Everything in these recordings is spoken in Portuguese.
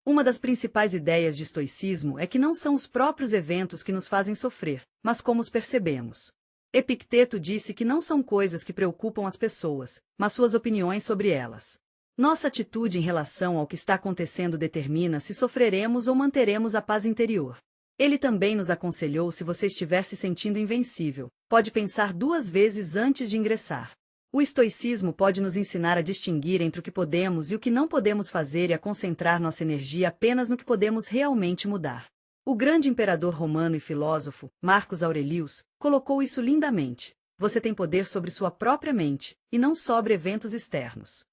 Uma das principais ideias de estoicismo é que não são os próprios eventos que nos fazem sofrer, mas como os percebemos. Epicteto disse que não são coisas que preocupam as pessoas, mas suas opiniões sobre elas. Nossa atitude em relação ao que está acontecendo determina se sofreremos ou manteremos a paz interior. Ele também nos aconselhou: se você estiver se sentindo invencível, pode pensar 2 vezes antes de ingressar. O estoicismo pode nos ensinar a distinguir entre o que podemos e o que não podemos fazer e a concentrar nossa energia apenas no que podemos realmente mudar. O grande imperador romano e filósofo, Marcos Aurelius, colocou isso lindamente: você tem poder sobre sua própria mente, e não sobre eventos externos.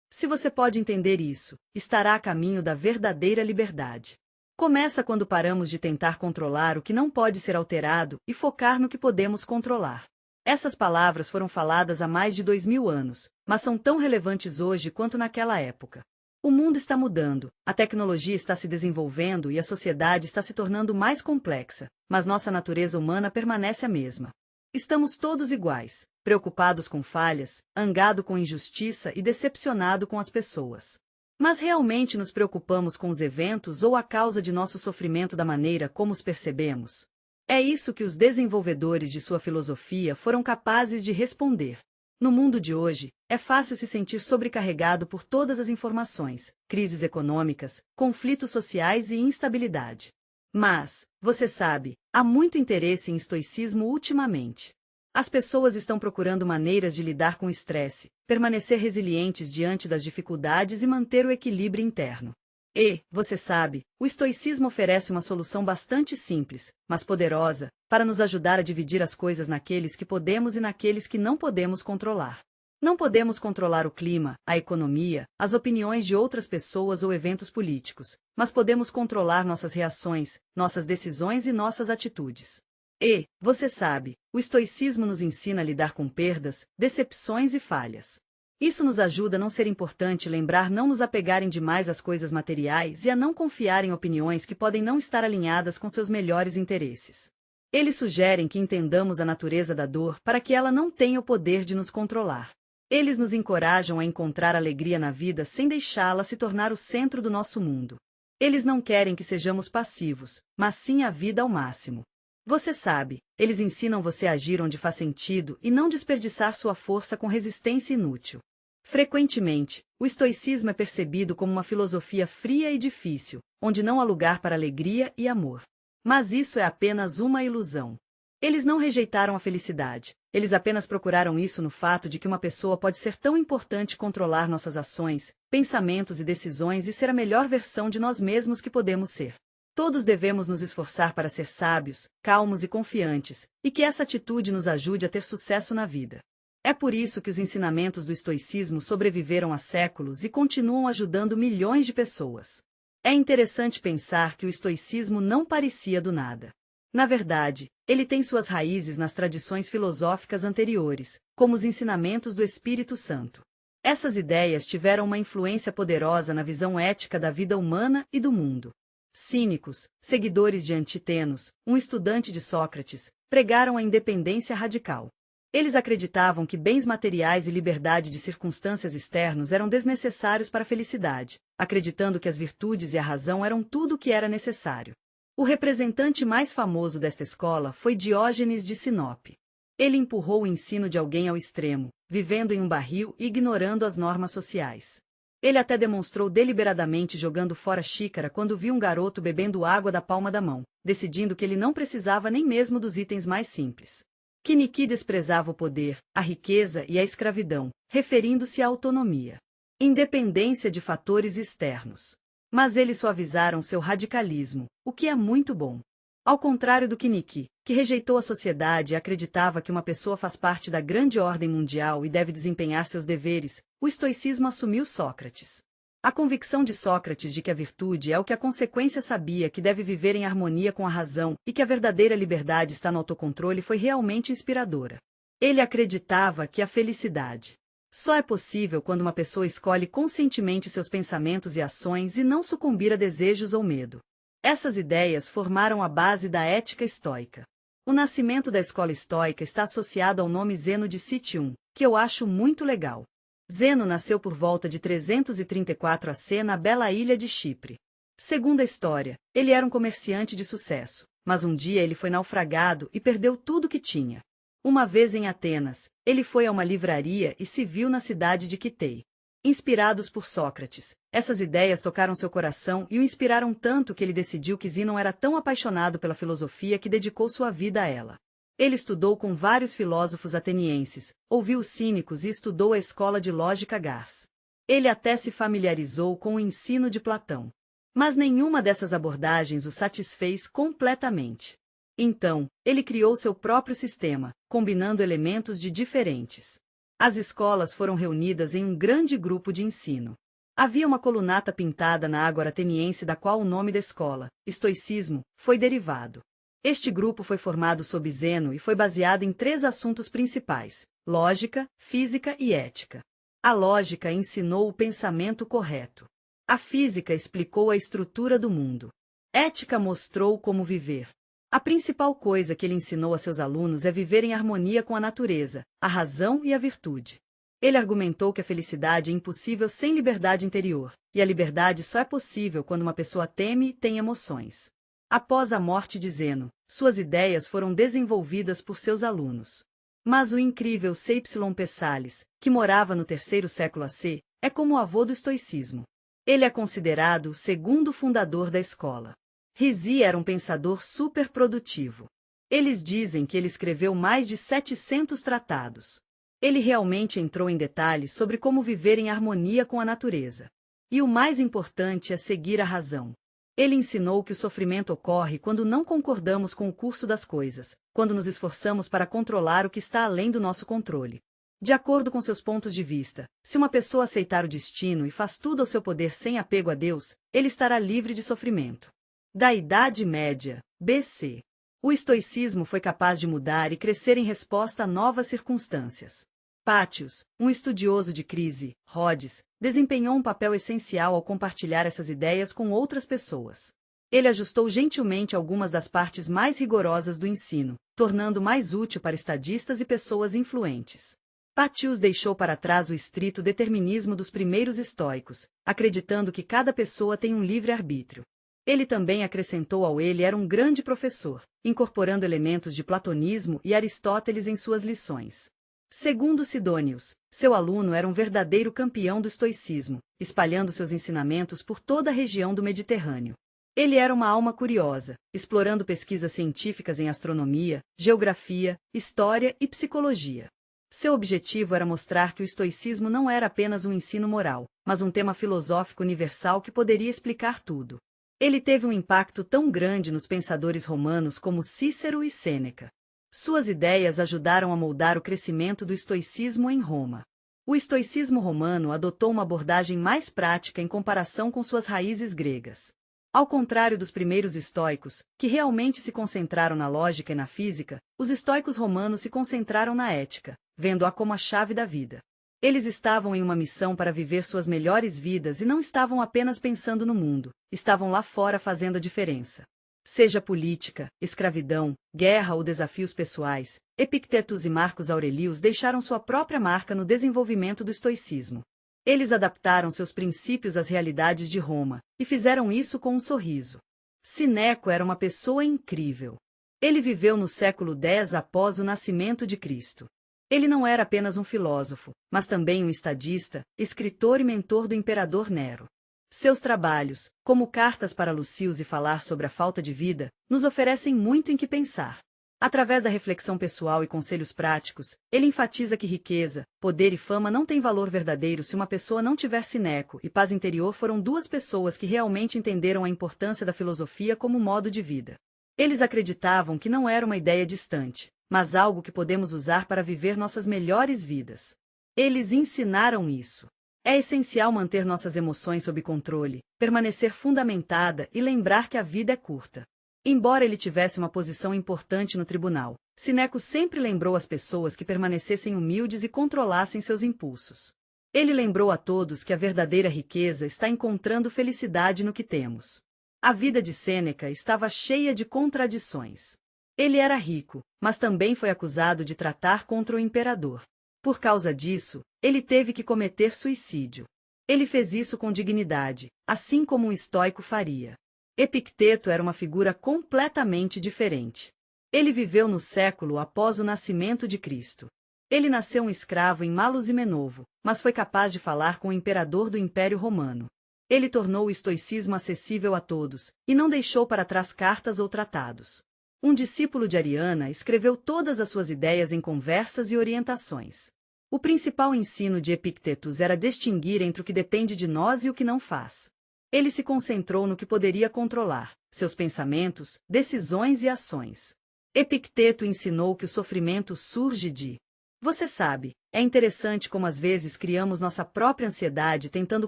Se você pode entender isso, estará a caminho da verdadeira liberdade. Começa quando paramos de tentar controlar o que não pode ser alterado e focar no que podemos controlar. Essas palavras foram faladas há mais de 2000 anos, mas são tão relevantes hoje quanto naquela época. O mundo está mudando, a tecnologia está se desenvolvendo e a sociedade está se tornando mais complexa, mas nossa natureza humana permanece a mesma. Estamos todos iguais, preocupados com falhas, zangado com injustiça e decepcionado com as pessoas. Mas realmente nos preocupamos com os eventos ou a causa de nosso sofrimento da maneira como os percebemos? É isso que os desenvolvedores de sua filosofia foram capazes de responder. No mundo de hoje, é fácil se sentir sobrecarregado por todas as informações, crises econômicas, conflitos sociais e instabilidade. Mas, você sabe, há muito interesse em estoicismo ultimamente. As pessoas estão procurando maneiras de lidar com o estresse, permanecer resilientes diante das dificuldades e manter o equilíbrio interno. E, você sabe, o estoicismo oferece uma solução bastante simples, mas poderosa, para nos ajudar a dividir as coisas naqueles que podemos e naqueles que não podemos controlar. Não podemos controlar o clima, a economia, as opiniões de outras pessoas ou eventos políticos, mas podemos controlar nossas reações, nossas decisões e nossas atitudes. E, você sabe, o estoicismo nos ensina a lidar com perdas, decepções e falhas. Isso nos ajuda a não ser importante lembrar não nos apegarem demais às coisas materiais e a não confiar em opiniões que podem não estar alinhadas com seus melhores interesses. Eles sugerem que entendamos a natureza da dor para que ela não tenha o poder de nos controlar. Eles nos encorajam a encontrar alegria na vida sem deixá-la se tornar o centro do nosso mundo. Eles não querem que sejamos passivos, mas sim a vida ao máximo. Você sabe, eles ensinam você a agir onde faz sentido e não desperdiçar sua força com resistência inútil. Frequentemente, o estoicismo é percebido como uma filosofia fria e difícil, onde não há lugar para alegria e amor. Mas isso é apenas uma ilusão. Eles não rejeitaram a felicidade, eles apenas procuraram isso no fato de que uma pessoa pode ser tão importante controlar nossas ações, pensamentos e decisões e ser a melhor versão de nós mesmos que podemos ser. Todos devemos nos esforçar para ser sábios, calmos e confiantes, e que essa atitude nos ajude a ter sucesso na vida. É por isso que os ensinamentos do estoicismo sobreviveram há séculos e continuam ajudando milhões de pessoas. É interessante pensar que o estoicismo não parecia do nada. Na verdade, ele tem suas raízes nas tradições filosóficas anteriores, como os ensinamentos do Espírito Santo. Essas ideias tiveram uma influência poderosa na visão ética da vida humana e do mundo. Cínicos, seguidores de Antítenos, um estudante de Sócrates, pregaram a independência radical. Eles acreditavam que bens materiais e liberdade de circunstâncias externas eram desnecessários para a felicidade, acreditando que as virtudes e a razão eram tudo o que era necessário. O representante mais famoso desta escola foi Diógenes de Sinope. Ele empurrou o ensino de alguém ao extremo, vivendo em um barril e ignorando as normas sociais. Ele até demonstrou deliberadamente jogando fora a xícara quando viu um garoto bebendo água da palma da mão, decidindo que ele não precisava nem mesmo dos itens mais simples. Kinnick desprezava o poder, a riqueza e a escravidão, referindo-se à autonomia. Independência de fatores externos. Mas eles suavizaram seu radicalismo, o que é muito bom. Ao contrário do Kinnick, que rejeitou a sociedade e acreditava que uma pessoa faz parte da grande ordem mundial e deve desempenhar seus deveres, o estoicismo assumiu Sócrates. A convicção de Sócrates de que a virtude é o que a consequência sabia que deve viver em harmonia com a razão e que a verdadeira liberdade está no autocontrole foi realmente inspiradora. Ele acreditava que a felicidade só é possível quando uma pessoa escolhe conscientemente seus pensamentos e ações e não sucumbir a desejos ou medo. Essas ideias formaram a base da ética estoica. O nascimento da escola estoica está associado ao nome Zeno de Citium, que eu acho muito legal. Zeno nasceu por volta de 334 AC na bela ilha de Chipre. Segundo a história, ele era um comerciante de sucesso, mas um dia ele foi naufragado e perdeu tudo o que tinha. Uma vez em Atenas, ele foi a uma livraria e se viu na cidade de Quitei. Inspirados por Sócrates, essas ideias tocaram seu coração e o inspiraram tanto que ele decidiu que Zínon era tão apaixonado pela filosofia que dedicou sua vida a ela. Ele estudou com vários filósofos atenienses, ouviu os cínicos e estudou a escola de lógica Gars. Ele até se familiarizou com o ensino de Platão. Mas nenhuma dessas abordagens o satisfez completamente. Então, ele criou seu próprio sistema, combinando elementos de diferentes. As escolas foram reunidas em um grande grupo de ensino. Havia uma colunata pintada na ágora ateniense da qual o nome da escola, estoicismo, foi derivado. Este grupo foi formado sob Zeno e foi baseado em 3 assuntos principais: lógica, física e ética. A lógica ensinou o pensamento correto. A física explicou a estrutura do mundo. Ética mostrou como viver. A principal coisa que ele ensinou a seus alunos é viver em harmonia com a natureza, a razão e a virtude. Ele argumentou que a felicidade é impossível sem liberdade interior, e a liberdade só é possível quando uma pessoa teme e tem emoções. Após a morte de Zeno, suas ideias foram desenvolvidas por seus alunos. Mas o incrível Cypselon Pessales, que morava no 3º século AC, é como o avô do estoicismo. Ele é considerado o segundo fundador da escola. Risi era um pensador superprodutivo. Eles dizem que ele escreveu mais de 700 tratados. Ele realmente entrou em detalhes sobre como viver em harmonia com a natureza. E o mais importante é seguir a razão. Ele ensinou que o sofrimento ocorre quando não concordamos com o curso das coisas, quando nos esforçamos para controlar o que está além do nosso controle. De acordo com seus pontos de vista, se uma pessoa aceitar o destino e faz tudo ao seu poder sem apego a Deus, ele estará livre de sofrimento. Da Idade Média, BC. O estoicismo foi capaz de mudar e crescer em resposta a novas circunstâncias. Pátios, um estudioso de crise, Rhodes, desempenhou um papel essencial ao compartilhar essas ideias com outras pessoas. Ele ajustou gentilmente algumas das partes mais rigorosas do ensino, tornando mais útil para estadistas e pessoas influentes. Pátios deixou para trás o estrito determinismo dos primeiros estoicos, acreditando que cada pessoa tem um livre-arbítrio. Ele também acrescentou ao ele era um grande professor, incorporando elementos de platonismo e Aristóteles em suas lições. Segundo Sidônios, seu aluno era um verdadeiro campeão do estoicismo, espalhando seus ensinamentos por toda a região do Mediterrâneo. Ele era uma alma curiosa, explorando pesquisas científicas em astronomia, geografia, história e psicologia. Seu objetivo era mostrar que o estoicismo não era apenas um ensino moral, mas um tema filosófico universal que poderia explicar tudo. Ele teve um impacto tão grande nos pensadores romanos como Cícero e Sêneca. Suas ideias ajudaram a moldar o crescimento do estoicismo em Roma. O estoicismo romano adotou uma abordagem mais prática em comparação com suas raízes gregas. Ao contrário dos primeiros estoicos, que realmente se concentraram na lógica e na física, os estoicos romanos se concentraram na ética, vendo-a como a chave da vida. Eles estavam em uma missão para viver suas melhores vidas e não estavam apenas pensando no mundo, estavam lá fora fazendo a diferença. Seja política, escravidão, guerra ou desafios pessoais, Epictetus e Marcos Aurelius deixaram sua própria marca no desenvolvimento do estoicismo. Eles adaptaram seus princípios às realidades de Roma, e fizeram isso com um sorriso. Cineco era uma pessoa incrível. Ele viveu no século X após o nascimento de Cristo. Ele não era apenas um filósofo, mas também um estadista, escritor e mentor do imperador Nero. Seus trabalhos, como Cartas para Lucius e Falar sobre a Falta de Vida, nos oferecem muito em que pensar. Através da reflexão pessoal e conselhos práticos, ele enfatiza que riqueza, poder e fama não têm valor verdadeiro se uma pessoa não tiver cineco e paz interior. Foram 2 pessoas que realmente entenderam a importância da filosofia como modo de vida. Eles acreditavam que não era uma ideia distante, mas algo que podemos usar para viver nossas melhores vidas. Eles ensinaram isso. É essencial manter nossas emoções sob controle, permanecer fundamentada e lembrar que a vida é curta. Embora ele tivesse uma posição importante no tribunal, Cineco sempre lembrou às pessoas que permanecessem humildes e controlassem seus impulsos. Ele lembrou a todos que a verdadeira riqueza está encontrando felicidade no que temos. A vida de Sêneca estava cheia de contradições. Ele era rico, mas também foi acusado de tratar contra o imperador. Por causa disso, ele teve que cometer suicídio. Ele fez isso com dignidade, assim como um estoico faria. Epicteto era uma figura completamente diferente. Ele viveu no século após o nascimento de Cristo. Ele nasceu um escravo em Malusimenovo, mas foi capaz de falar com o imperador do Império Romano. Ele tornou o estoicismo acessível a todos, e não deixou para trás cartas ou tratados. Um discípulo de Ariana escreveu todas as suas ideias em conversas e orientações. O principal ensino de Epictetus era distinguir entre o que depende de nós e o que não faz. Ele se concentrou no que poderia controlar, seus pensamentos, decisões e ações. Epicteto ensinou que o sofrimento surge de... Você sabe, é interessante como às vezes criamos nossa própria ansiedade tentando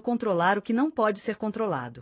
controlar o que não pode ser controlado.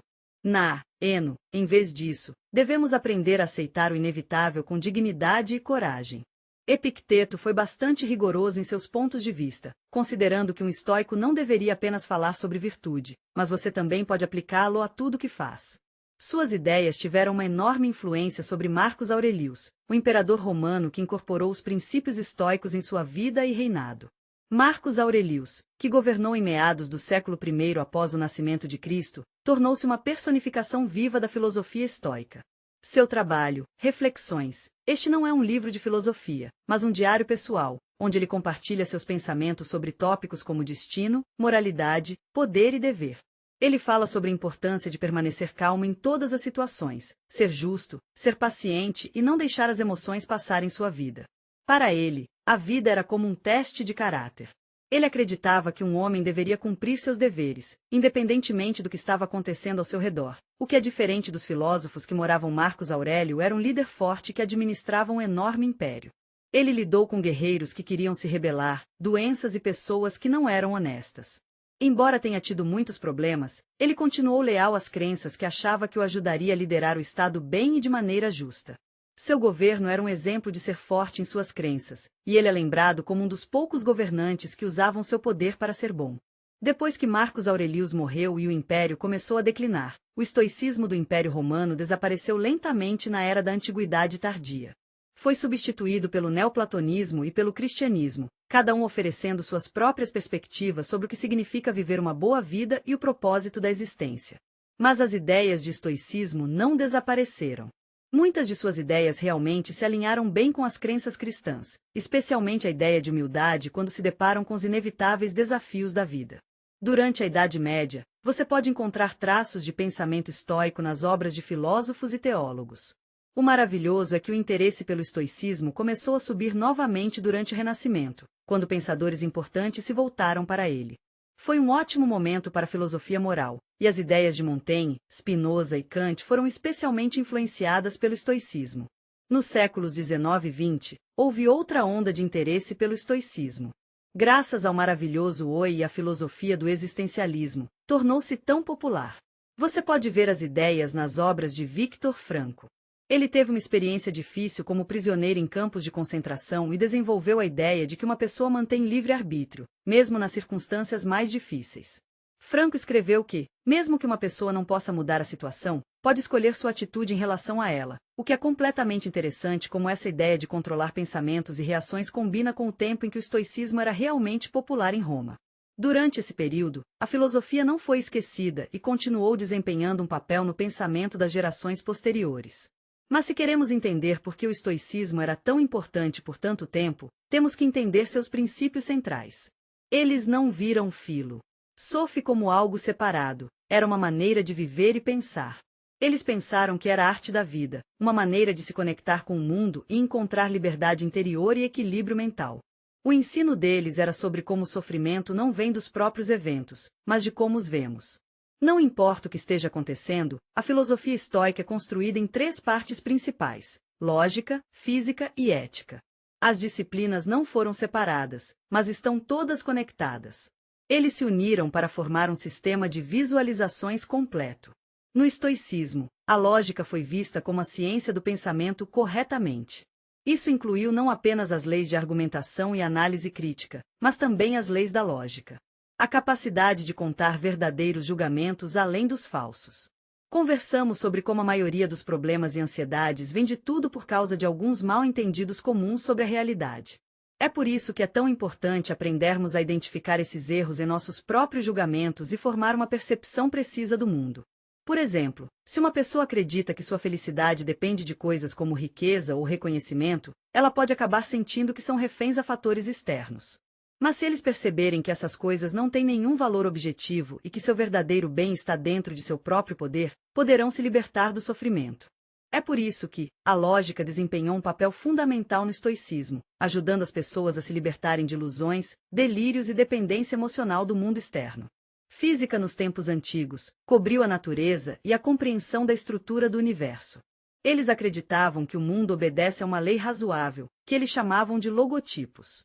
Em vez disso, devemos aprender a aceitar o inevitável com dignidade e coragem. Epicteto foi bastante rigoroso em seus pontos de vista, considerando que um estoico não deveria apenas falar sobre virtude, mas você também pode aplicá-lo a tudo que faz. Suas ideias tiveram uma enorme influência sobre Marcos Aurelius, o imperador romano que incorporou os princípios estoicos em sua vida e reinado. Marcos Aurelius, que governou em meados do século I após o nascimento de Cristo, tornou-se uma personificação viva da filosofia estoica. Seu trabalho, Reflexões, este não é um livro de filosofia, mas um diário pessoal, onde ele compartilha seus pensamentos sobre tópicos como destino, moralidade, poder e dever. Ele fala sobre a importância de permanecer calmo em todas as situações, ser justo, ser paciente e não deixar as emoções passarem sua vida. Para ele, a vida era como um teste de caráter. Ele acreditava que um homem deveria cumprir seus deveres, independentemente do que estava acontecendo ao seu redor. O que é diferente dos filósofos que moravam Marcos Aurélio era um líder forte que administrava um enorme império. Ele lidou com guerreiros que queriam se rebelar, doenças e pessoas que não eram honestas. Embora tenha tido muitos problemas, ele continuou leal às crenças que achava que o ajudaria a liderar o Estado bem e de maneira justa. Seu governo era um exemplo de ser forte em suas crenças, e ele é lembrado como um dos poucos governantes que usavam seu poder para ser bom. Depois que Marcos Aurelius morreu e o império começou a declinar, o estoicismo do Império Romano desapareceu lentamente na era da Antiguidade Tardia. Foi substituído pelo neoplatonismo e pelo cristianismo, cada um oferecendo suas próprias perspectivas sobre o que significa viver uma boa vida e o propósito da existência. Mas as ideias de estoicismo não desapareceram. Muitas de suas ideias realmente se alinharam bem com as crenças cristãs, especialmente a ideia de humildade quando se deparam com os inevitáveis desafios da vida. Durante a Idade Média, você pode encontrar traços de pensamento estoico nas obras de filósofos e teólogos. O maravilhoso é que o interesse pelo estoicismo começou a subir novamente durante o Renascimento, quando pensadores importantes se voltaram para ele. Foi um ótimo momento para a filosofia moral, e as ideias de Montaigne, Spinoza e Kant foram especialmente influenciadas pelo estoicismo. Nos séculos XIX e XX, houve outra onda de interesse pelo estoicismo. Graças ao maravilhoso Oi e à filosofia do existencialismo, tornou-se tão popular. Você pode ver as ideias nas obras de Viktor Frankl. Ele teve uma experiência difícil como prisioneiro em campos de concentração e desenvolveu a ideia de que uma pessoa mantém livre-arbítrio, mesmo nas circunstâncias mais difíceis. Frankl escreveu que, mesmo que uma pessoa não possa mudar a situação, pode escolher sua atitude em relação a ela, o que é completamente interessante como essa ideia de controlar pensamentos e reações combina com o tempo em que o estoicismo era realmente popular em Roma. Durante esse período, a filosofia não foi esquecida e continuou desempenhando um papel no pensamento das gerações posteriores. Mas se queremos entender por que o estoicismo era tão importante por tanto tempo, temos que entender seus princípios centrais. Eles não viram filo. Sophie como algo separado, era uma maneira de viver e pensar. Eles pensaram que era a arte da vida, uma maneira de se conectar com o mundo e encontrar liberdade interior e equilíbrio mental. O ensino deles era sobre como o sofrimento não vem dos próprios eventos, mas de como os vemos. Não importa o que esteja acontecendo, a filosofia estoica é construída em 3 partes principais: lógica, física e ética. As disciplinas não foram separadas, mas estão todas conectadas. Eles se uniram para formar um sistema de visualizações completo. No estoicismo, a lógica foi vista como a ciência do pensamento corretamente. Isso incluiu não apenas as leis de argumentação e análise crítica, mas também as leis da lógica. A capacidade de contar verdadeiros julgamentos além dos falsos. Conversamos sobre como a maioria dos problemas e ansiedades vem de tudo por causa de alguns mal-entendidos comuns sobre a realidade. É por isso que é tão importante aprendermos a identificar esses erros em nossos próprios julgamentos e formar uma percepção precisa do mundo. Por exemplo, se uma pessoa acredita que sua felicidade depende de coisas como riqueza ou reconhecimento, ela pode acabar sentindo que são reféns a fatores externos. Mas se eles perceberem que essas coisas não têm nenhum valor objetivo e que seu verdadeiro bem está dentro de seu próprio poder, poderão se libertar do sofrimento. É por isso que a lógica desempenhou um papel fundamental no estoicismo, ajudando as pessoas a se libertarem de ilusões, delírios e dependência emocional do mundo externo. Física nos tempos antigos cobriu a natureza e a compreensão da estrutura do universo. Eles acreditavam que o mundo obedece a uma lei razoável, que eles chamavam de logotipos.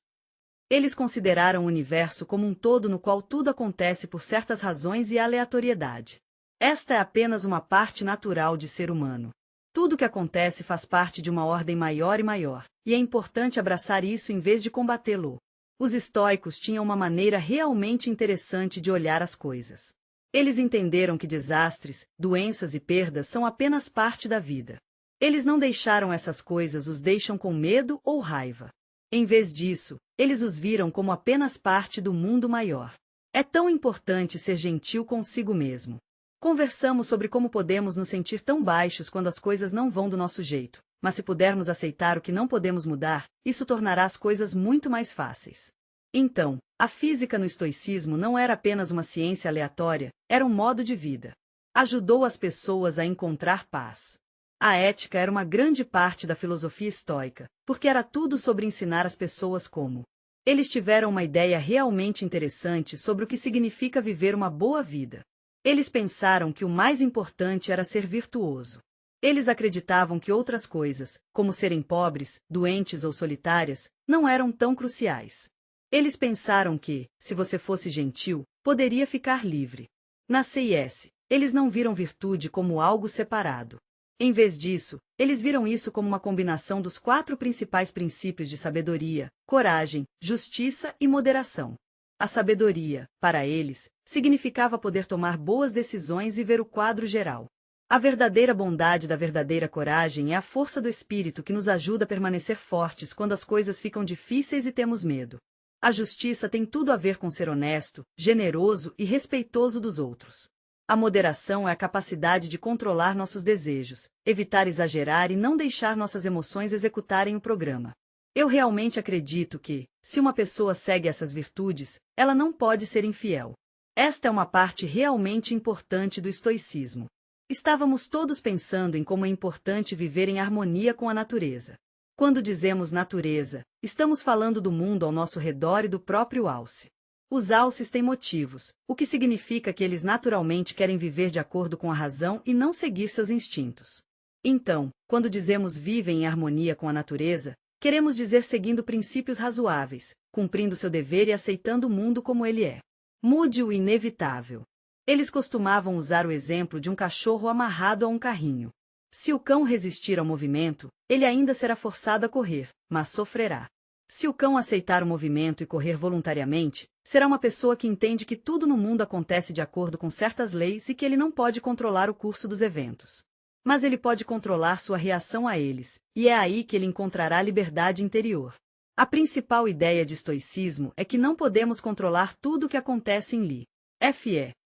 Eles consideraram o universo como um todo no qual tudo acontece por certas razões e aleatoriedade. Esta é apenas uma parte natural de ser humano. Tudo o que acontece faz parte de uma ordem maior e maior, e é importante abraçar isso em vez de combatê-lo. Os estoicos tinham uma maneira realmente interessante de olhar as coisas. Eles entenderam que desastres, doenças e perdas são apenas parte da vida. Eles não deixaram essas coisas os deixam com medo ou raiva. Em vez disso, eles os viram como apenas parte do mundo maior. É tão importante ser gentil consigo mesmo. Conversamos sobre como podemos nos sentir tão baixos quando as coisas não vão do nosso jeito, mas se pudermos aceitar o que não podemos mudar, isso tornará as coisas muito mais fáceis. Então, a física no estoicismo não era apenas uma ciência aleatória, era um modo de vida. Ajudou as pessoas a encontrar paz. A ética era uma grande parte da filosofia estoica, porque era tudo sobre ensinar as pessoas como. Eles tiveram uma ideia realmente interessante sobre o que significa viver uma boa vida. Eles pensaram que o mais importante era ser virtuoso. Eles acreditavam que outras coisas, como serem pobres, doentes ou solitárias, não eram tão cruciais. Eles pensaram que, se você fosse gentil, poderia ficar livre. Na CIS, eles não viram virtude como algo separado. Em vez disso, eles viram isso como uma combinação dos 4 principais princípios de sabedoria, coragem, justiça e moderação. A sabedoria, para eles, significava poder tomar boas decisões e ver o quadro geral. A verdadeira bondade da verdadeira coragem é a força do espírito que nos ajuda a permanecer fortes quando as coisas ficam difíceis e temos medo. A justiça tem tudo a ver com ser honesto, generoso e respeitoso dos outros. A moderação é a capacidade de controlar nossos desejos, evitar exagerar e não deixar nossas emoções executarem o programa. Eu realmente acredito que, se uma pessoa segue essas virtudes, ela não pode ser infiel. Esta é uma parte realmente importante do estoicismo. Estávamos todos pensando em como é importante viver em harmonia com a natureza. Quando dizemos natureza, estamos falando do mundo ao nosso redor e do próprio alce. Os alces têm motivos, o que significa que eles naturalmente querem viver de acordo com a razão e não seguir seus instintos. Então, quando dizemos vivem em harmonia com a natureza, queremos dizer seguindo princípios razoáveis, cumprindo seu dever e aceitando o mundo como ele é. Mude o inevitável. Eles costumavam usar o exemplo de um cachorro amarrado a um carrinho. Se o cão resistir ao movimento, ele ainda será forçado a correr, mas sofrerá. Se o cão aceitar o movimento e correr voluntariamente, será uma pessoa que entende que tudo no mundo acontece de acordo com certas leis e que ele não pode controlar o curso dos eventos. Mas ele pode controlar sua reação a eles, e é aí que ele encontrará liberdade interior. A principal ideia de estoicismo é que não podemos controlar tudo o que acontece em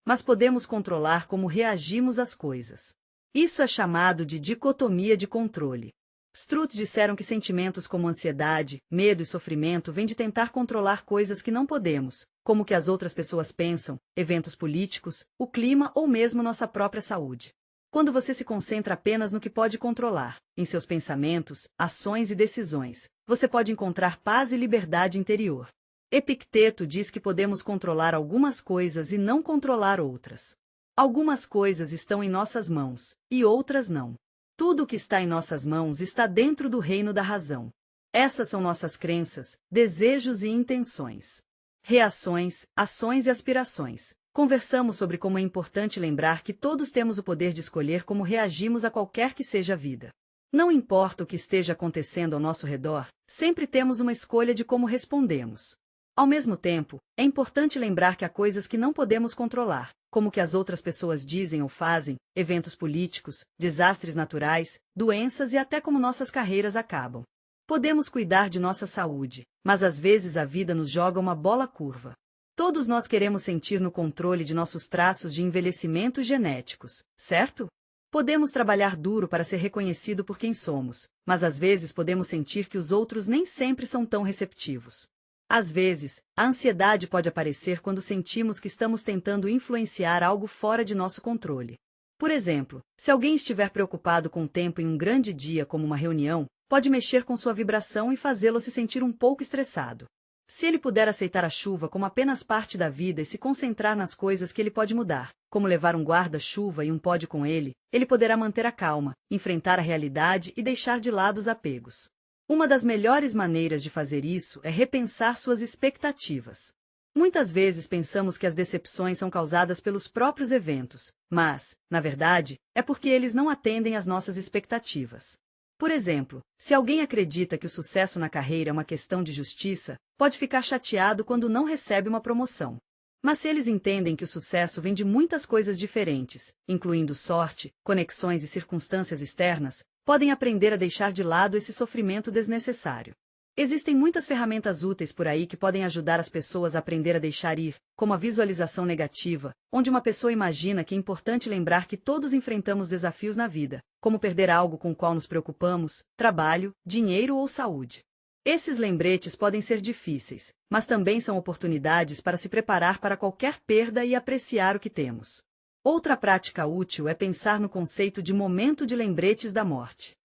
mas podemos controlar como reagimos às coisas. Isso é chamado de dicotomia de controle. Strutt disseram que sentimentos como ansiedade, medo e sofrimento vêm de tentar controlar coisas que não podemos, como o que as outras pessoas pensam, eventos políticos, o clima ou mesmo nossa própria saúde. Quando você se concentra apenas no que pode controlar, em seus pensamentos, ações e decisões, você pode encontrar paz e liberdade interior. Epicteto diz que podemos controlar algumas coisas e não controlar outras. Algumas coisas estão em nossas mãos, e outras não. Tudo o que está em nossas mãos está dentro do reino da razão. Essas são nossas crenças, desejos e intenções. Reações, ações e aspirações. Conversamos sobre como é importante lembrar que todos temos o poder de escolher como reagimos a qualquer que seja a vida. Não importa o que esteja acontecendo ao nosso redor, sempre temos uma escolha de como respondemos. Ao mesmo tempo, é importante lembrar que há coisas que não podemos controlar, como o que as outras pessoas dizem ou fazem, eventos políticos, desastres naturais, doenças e até como nossas carreiras acabam. Podemos cuidar de nossa saúde, mas às vezes a vida nos joga uma bola curva. Todos nós queremos sentir no controle de nossos traços de envelhecimento genéticos, certo? Podemos trabalhar duro para ser reconhecido por quem somos, mas às vezes podemos sentir que os outros nem sempre são tão receptivos. Às vezes, a ansiedade pode aparecer quando sentimos que estamos tentando influenciar algo fora de nosso controle. Por exemplo, se alguém estiver preocupado com o tempo em um grande dia como uma reunião, pode mexer com sua vibração e fazê-lo se sentir um pouco estressado. Se ele puder aceitar a chuva como apenas parte da vida e se concentrar nas coisas que ele pode mudar, como levar um guarda-chuva e um pod com ele poderá manter a calma, enfrentar a realidade e deixar de lado os apegos. Uma das melhores maneiras de fazer isso é repensar suas expectativas. Muitas vezes pensamos que as decepções são causadas pelos próprios eventos, mas, na verdade, é porque eles não atendem às nossas expectativas. Por exemplo, se alguém acredita que o sucesso na carreira é uma questão de justiça, pode ficar chateado quando não recebe uma promoção. Mas se eles entendem que o sucesso vem de muitas coisas diferentes, incluindo sorte, conexões e circunstâncias externas, podem aprender a deixar de lado esse sofrimento desnecessário. Existem muitas ferramentas úteis por aí que podem ajudar as pessoas a aprender a deixar ir, como a visualização negativa, onde uma pessoa imagina que é importante lembrar que todos enfrentamos desafios na vida, como perder algo com o qual nos preocupamos, trabalho, dinheiro ou saúde. Esses lembretes podem ser difíceis, mas também são oportunidades para se preparar para qualquer perda e apreciar o que temos. Outra prática útil é pensar no conceito de momento de lembretes da morte.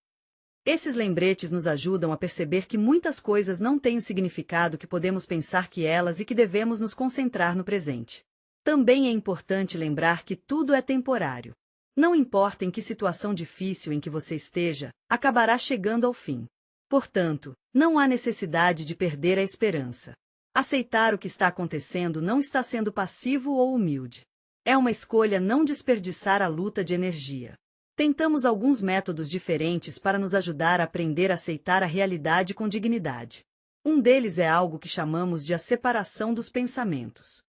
Esses lembretes nos ajudam a perceber que muitas coisas não têm o significado que podemos pensar que elas e que devemos nos concentrar no presente. Também é importante lembrar que tudo é temporário. Não importa em que situação difícil em que você esteja, acabará chegando ao fim. Portanto, não há necessidade de perder a esperança. Aceitar o que está acontecendo não está sendo passivo ou humilde. É uma escolha não desperdiçar a luta de energia. Tentamos alguns métodos diferentes para nos ajudar a aprender a aceitar a realidade com dignidade. Um deles é algo que chamamos de a separação dos pensamentos.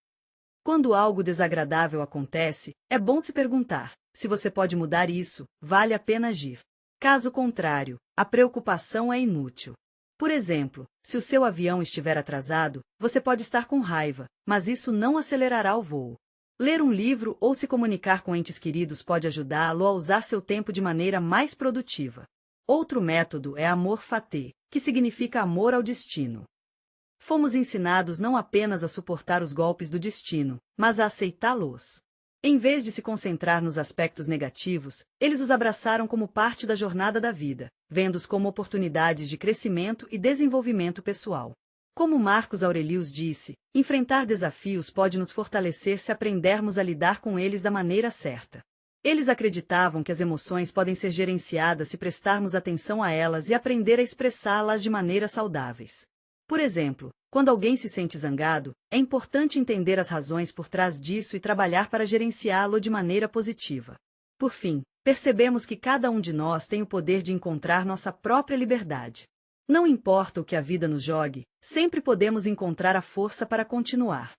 Quando algo desagradável acontece, é bom se perguntar: se você pode mudar isso, vale a pena agir. Caso contrário, a preocupação é inútil. Por exemplo, se o seu avião estiver atrasado, você pode estar com raiva, mas isso não acelerará o voo. Ler um livro ou se comunicar com entes queridos pode ajudá-lo a usar seu tempo de maneira mais produtiva. Outro método é amor fati, que significa amor ao destino. Fomos ensinados não apenas a suportar os golpes do destino, mas a aceitá-los. Em vez de se concentrar nos aspectos negativos, eles os abraçaram como parte da jornada da vida, vendo-os como oportunidades de crescimento e desenvolvimento pessoal. Como Marcos Aurelius disse, enfrentar desafios pode nos fortalecer se aprendermos a lidar com eles da maneira certa. Eles acreditavam que as emoções podem ser gerenciadas se prestarmos atenção a elas e aprender a expressá-las de maneiras saudáveis. Por exemplo, quando alguém se sente zangado, é importante entender as razões por trás disso e trabalhar para gerenciá-lo de maneira positiva. Por fim, percebemos que cada um de nós tem o poder de encontrar nossa própria liberdade. Não importa o que a vida nos jogue, sempre podemos encontrar a força para continuar.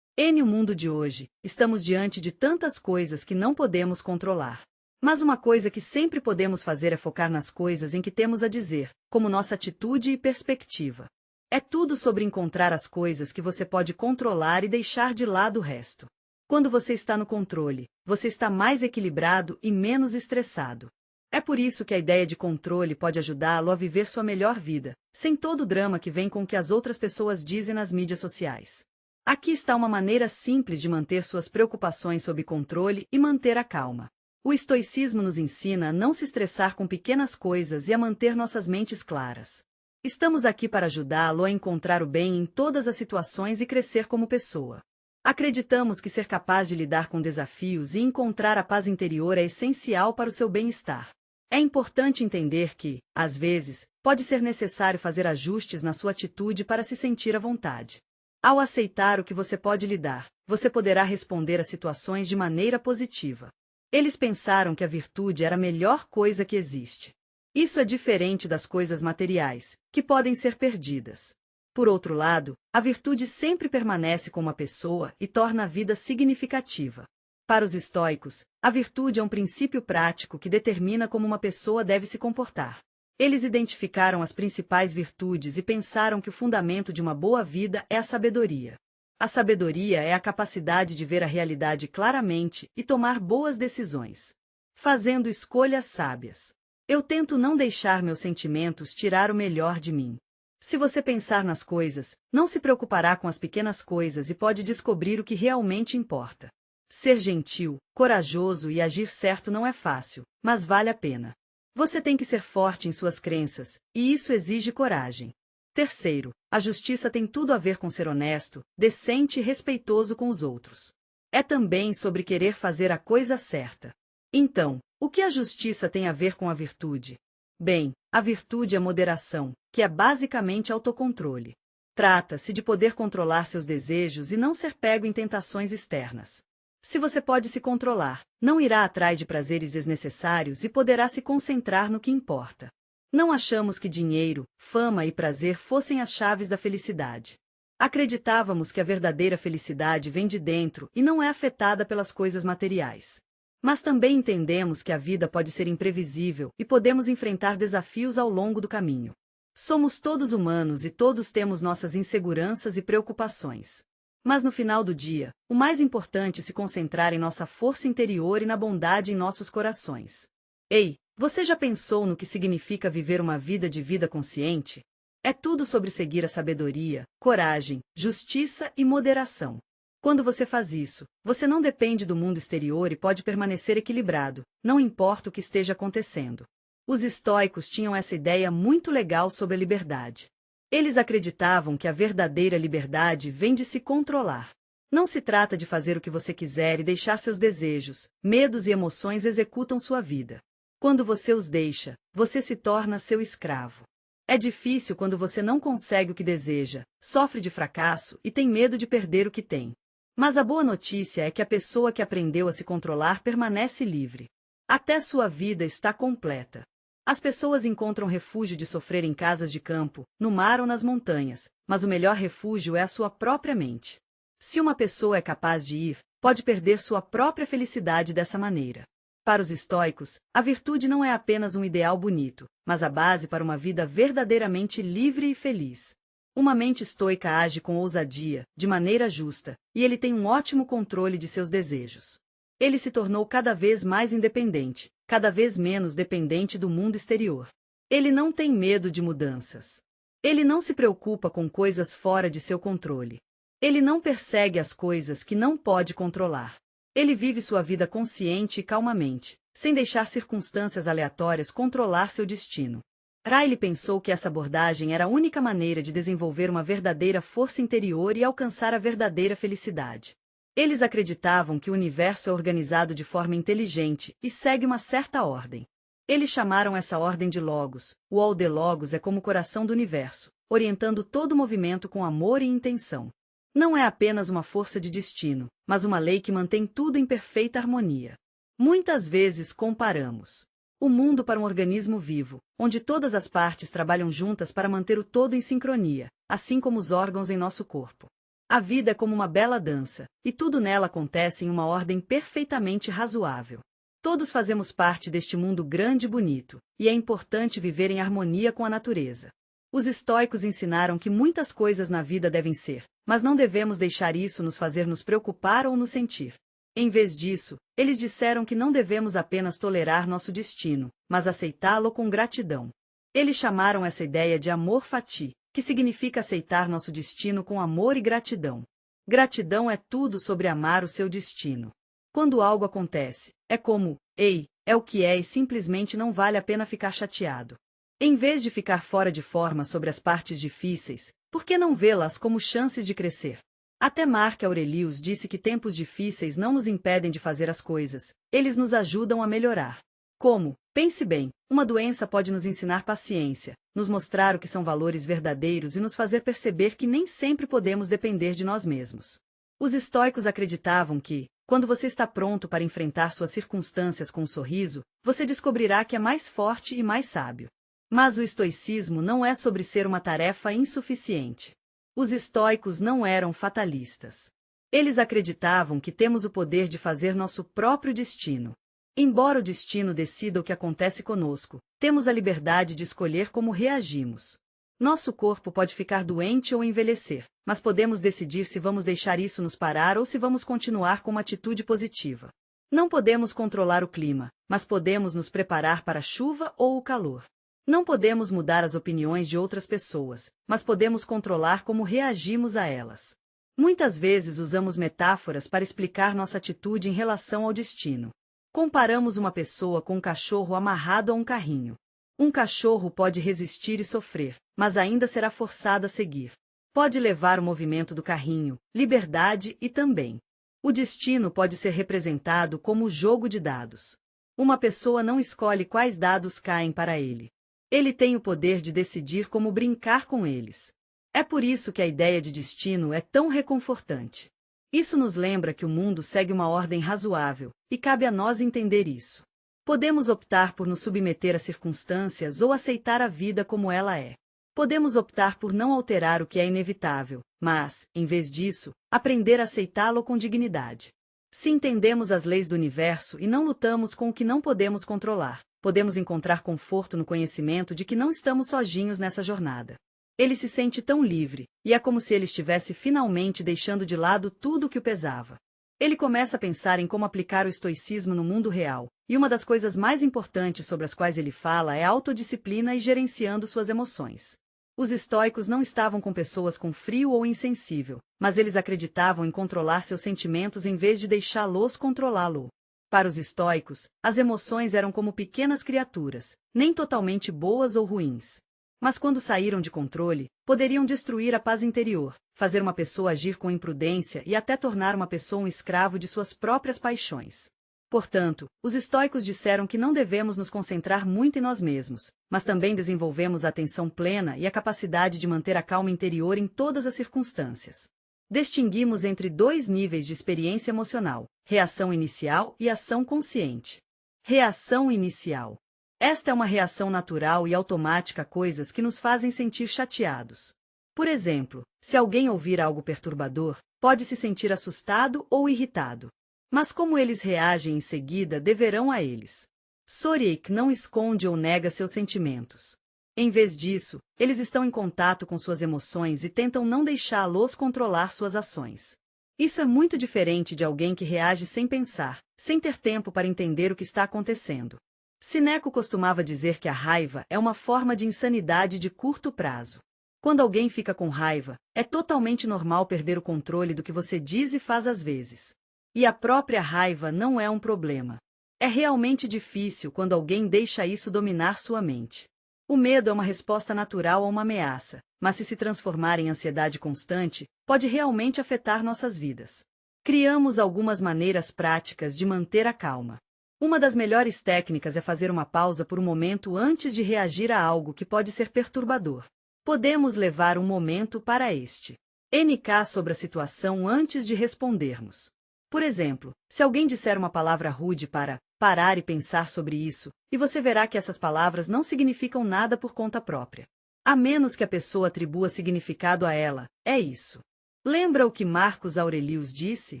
No mundo de hoje, estamos diante de tantas coisas que não podemos controlar. Mas uma coisa que sempre podemos fazer é focar nas coisas em que temos a dizer, como nossa atitude e perspectiva. É tudo sobre encontrar as coisas que você pode controlar e deixar de lado o resto. Quando você está no controle, você está mais equilibrado e menos estressado. É por isso que a ideia de controle pode ajudá-lo a viver sua melhor vida, sem todo o drama que vem com o que as outras pessoas dizem nas mídias sociais. Aqui está uma maneira simples de manter suas preocupações sob controle e manter a calma. O estoicismo nos ensina a não se estressar com pequenas coisas e a manter nossas mentes claras. Estamos aqui para ajudá-lo a encontrar o bem em todas as situações e crescer como pessoa. Acreditamos que ser capaz de lidar com desafios e encontrar a paz interior é essencial para o seu bem-estar. É importante entender que, às vezes, pode ser necessário fazer ajustes na sua atitude para se sentir à vontade. Ao aceitar o que você pode lidar, você poderá responder a situações de maneira positiva. Eles pensaram que a virtude era a melhor coisa que existe. Isso é diferente das coisas materiais, que podem ser perdidas. Por outro lado, a virtude sempre permanece com uma pessoa e torna a vida significativa. Para os estoicos, a virtude é um princípio prático que determina como uma pessoa deve se comportar. Eles identificaram as principais virtudes e pensaram que o fundamento de uma boa vida é a sabedoria. A sabedoria é a capacidade de ver a realidade claramente e tomar boas decisões, fazendo escolhas sábias. Eu tento não deixar meus sentimentos tirar o melhor de mim. Se você pensar nas coisas, não se preocupará com as pequenas coisas e pode descobrir o que realmente importa. Ser gentil, corajoso e agir certo não é fácil, mas vale a pena. Você tem que ser forte em suas crenças, e isso exige coragem. Terceiro, a justiça tem tudo a ver com ser honesto, decente e respeitoso com os outros. É também sobre querer fazer a coisa certa. Então, o que a justiça tem a ver com a virtude? Bem, a virtude é moderação, que é basicamente autocontrole. Trata-se de poder controlar seus desejos e não ser pego em tentações externas. Se você pode se controlar, não irá atrás de prazeres desnecessários e poderá se concentrar no que importa. Não achamos que dinheiro, fama e prazer fossem as chaves da felicidade. Acreditávamos que a verdadeira felicidade vem de dentro e não é afetada pelas coisas materiais. Mas também entendemos que a vida pode ser imprevisível e podemos enfrentar desafios ao longo do caminho. Somos todos humanos e todos temos nossas inseguranças e preocupações. Mas no final do dia, o mais importante é se concentrar em nossa força interior e na bondade em nossos corações. Ei, você já pensou no que significa viver uma vida de vida consciente? É tudo sobre seguir a sabedoria, coragem, justiça e moderação. Quando você faz isso, você não depende do mundo exterior e pode permanecer equilibrado, não importa o que esteja acontecendo. Os estoicos tinham essa ideia muito legal sobre a liberdade. Eles acreditavam que a verdadeira liberdade vem de se controlar. Não se trata de fazer o que você quiser e deixar seus desejos, medos e emoções executam sua vida. Quando você os deixa, você se torna seu escravo. É difícil quando você não consegue o que deseja, sofre de fracasso e tem medo de perder o que tem. Mas a boa notícia é que a pessoa que aprendeu a se controlar permanece livre. Até sua vida está completa. As pessoas encontram refúgio de sofrer em casas de campo, no mar ou nas montanhas, mas o melhor refúgio é a sua própria mente. Se uma pessoa é capaz de ir, pode perder sua própria felicidade dessa maneira. Para os estoicos, a virtude não é apenas um ideal bonito, mas a base para uma vida verdadeiramente livre e feliz. Uma mente estoica age com ousadia, de maneira justa, e ele tem um ótimo controle de seus desejos. Ele se tornou cada vez mais independente, cada vez menos dependente do mundo exterior. Ele não tem medo de mudanças. Ele não se preocupa com coisas fora de seu controle. Ele não persegue as coisas que não pode controlar. Ele vive sua vida consciente e calmamente, sem deixar circunstâncias aleatórias controlar seu destino. Riley pensou que essa abordagem era a única maneira de desenvolver uma verdadeira força interior e alcançar a verdadeira felicidade. Eles acreditavam que o universo é organizado de forma inteligente e segue uma certa ordem. Eles chamaram essa ordem de Logos. O Logos é como o coração do universo, orientando todo o movimento com amor e intenção. Não é apenas uma força de destino, mas uma lei que mantém tudo em perfeita harmonia. Muitas vezes comparamos o mundo para um organismo vivo, onde todas as partes trabalham juntas para manter o todo em sincronia, assim como os órgãos em nosso corpo. A vida é como uma bela dança, e tudo nela acontece em uma ordem perfeitamente razoável. Todos fazemos parte deste mundo grande e bonito, e é importante viver em harmonia com a natureza. Os estoicos ensinaram que muitas coisas na vida devem ser, mas não devemos deixar isso nos fazer nos preocupar ou nos sentir. Em vez disso, eles disseram que não devemos apenas tolerar nosso destino, mas aceitá-lo com gratidão. Eles chamaram essa ideia de amor fati, que significa aceitar nosso destino com amor e gratidão. Gratidão é tudo sobre amar o seu destino. Quando algo acontece, é como, ei, é o que é e simplesmente não vale a pena ficar chateado. Em vez de ficar fora de forma sobre as partes difíceis, por que não vê-las como chances de crescer? Até Marco Aurelius disse que tempos difíceis não nos impedem de fazer as coisas, eles nos ajudam a melhorar. Como? Pense bem, uma doença pode nos ensinar paciência, nos mostrar o que são valores verdadeiros e nos fazer perceber que nem sempre podemos depender de nós mesmos. Os estoicos acreditavam que, quando você está pronto para enfrentar suas circunstâncias com um sorriso, você descobrirá que é mais forte e mais sábio. Mas o estoicismo não é sobre ser uma tarefa insuficiente. Os estoicos não eram fatalistas. Eles acreditavam que temos o poder de fazer nosso próprio destino. Embora o destino decida o que acontece conosco, temos a liberdade de escolher como reagimos. Nosso corpo pode ficar doente ou envelhecer, mas podemos decidir se vamos deixar isso nos parar ou se vamos continuar com uma atitude positiva. Não podemos controlar o clima, mas podemos nos preparar para a chuva ou o calor. Não podemos mudar as opiniões de outras pessoas, mas podemos controlar como reagimos a elas. Muitas vezes usamos metáforas para explicar nossa atitude em relação ao destino. Comparamos uma pessoa com um cachorro amarrado a um carrinho. Um cachorro pode resistir e sofrer, mas ainda será forçado a seguir. Pode levar o movimento do carrinho, liberdade e também. O destino pode ser representado como o jogo de dados. Uma pessoa não escolhe quais dados caem para ele. Ele tem o poder de decidir como brincar com eles. É por isso que a ideia de destino é tão reconfortante. Isso nos lembra que o mundo segue uma ordem razoável, e cabe a nós entender isso. Podemos optar por nos submeter a circunstâncias ou aceitar a vida como ela é. Podemos optar por não alterar o que é inevitável, mas, em vez disso, aprender a aceitá-lo com dignidade. Se entendemos as leis do universo e não lutamos com o que não podemos controlar, podemos encontrar conforto no conhecimento de que não estamos sozinhos nessa jornada. Ele se sente tão livre, e é como se ele estivesse finalmente deixando de lado tudo o que o pesava. Ele começa a pensar em como aplicar o estoicismo no mundo real, e uma das coisas mais importantes sobre as quais ele fala é a autodisciplina e gerenciando suas emoções. Os estoicos não estavam com pessoas com frio ou insensível, mas eles acreditavam em controlar seus sentimentos em vez de deixá-los controlá-lo. Para os estoicos, as emoções eram como pequenas criaturas, nem totalmente boas ou ruins. Mas quando saíram de controle, poderiam destruir a paz interior, fazer uma pessoa agir com imprudência e até tornar uma pessoa um escravo de suas próprias paixões. Portanto, os estoicos disseram que não devemos nos concentrar muito em nós mesmos, mas também desenvolvemos a atenção plena e a capacidade de manter a calma interior em todas as circunstâncias. Distinguimos entre dois níveis de experiência emocional: reação inicial e ação consciente. Reação inicial. Esta é uma reação natural e automática a coisas que nos fazem sentir chateados. Por exemplo, se alguém ouvir algo perturbador, pode se sentir assustado ou irritado. Mas como eles reagem em seguida deverão a eles. Sorek não esconde ou nega seus sentimentos. Em vez disso, eles estão em contato com suas emoções e tentam não deixá-los controlar suas ações. Isso é muito diferente de alguém que reage sem pensar, sem ter tempo para entender o que está acontecendo. Sineco costumava dizer que a raiva é uma forma de insanidade de curto prazo. Quando alguém fica com raiva, é totalmente normal perder o controle do que você diz e faz às vezes. E a própria raiva não é um problema. É realmente difícil quando alguém deixa isso dominar sua mente. O medo é uma resposta natural a uma ameaça, mas se transformar em ansiedade constante, pode realmente afetar nossas vidas. Criamos algumas maneiras práticas de manter a calma. Uma das melhores técnicas é fazer uma pausa por um momento antes de reagir a algo que pode ser perturbador. Podemos levar um momento para NK sobre a situação antes de respondermos. Por exemplo, se alguém disser uma palavra rude para parar e pensar sobre isso, e você verá que essas palavras não significam nada por conta própria. A menos que a pessoa atribua significado a ela, é isso. Lembra o que Marcus Aurelius disse?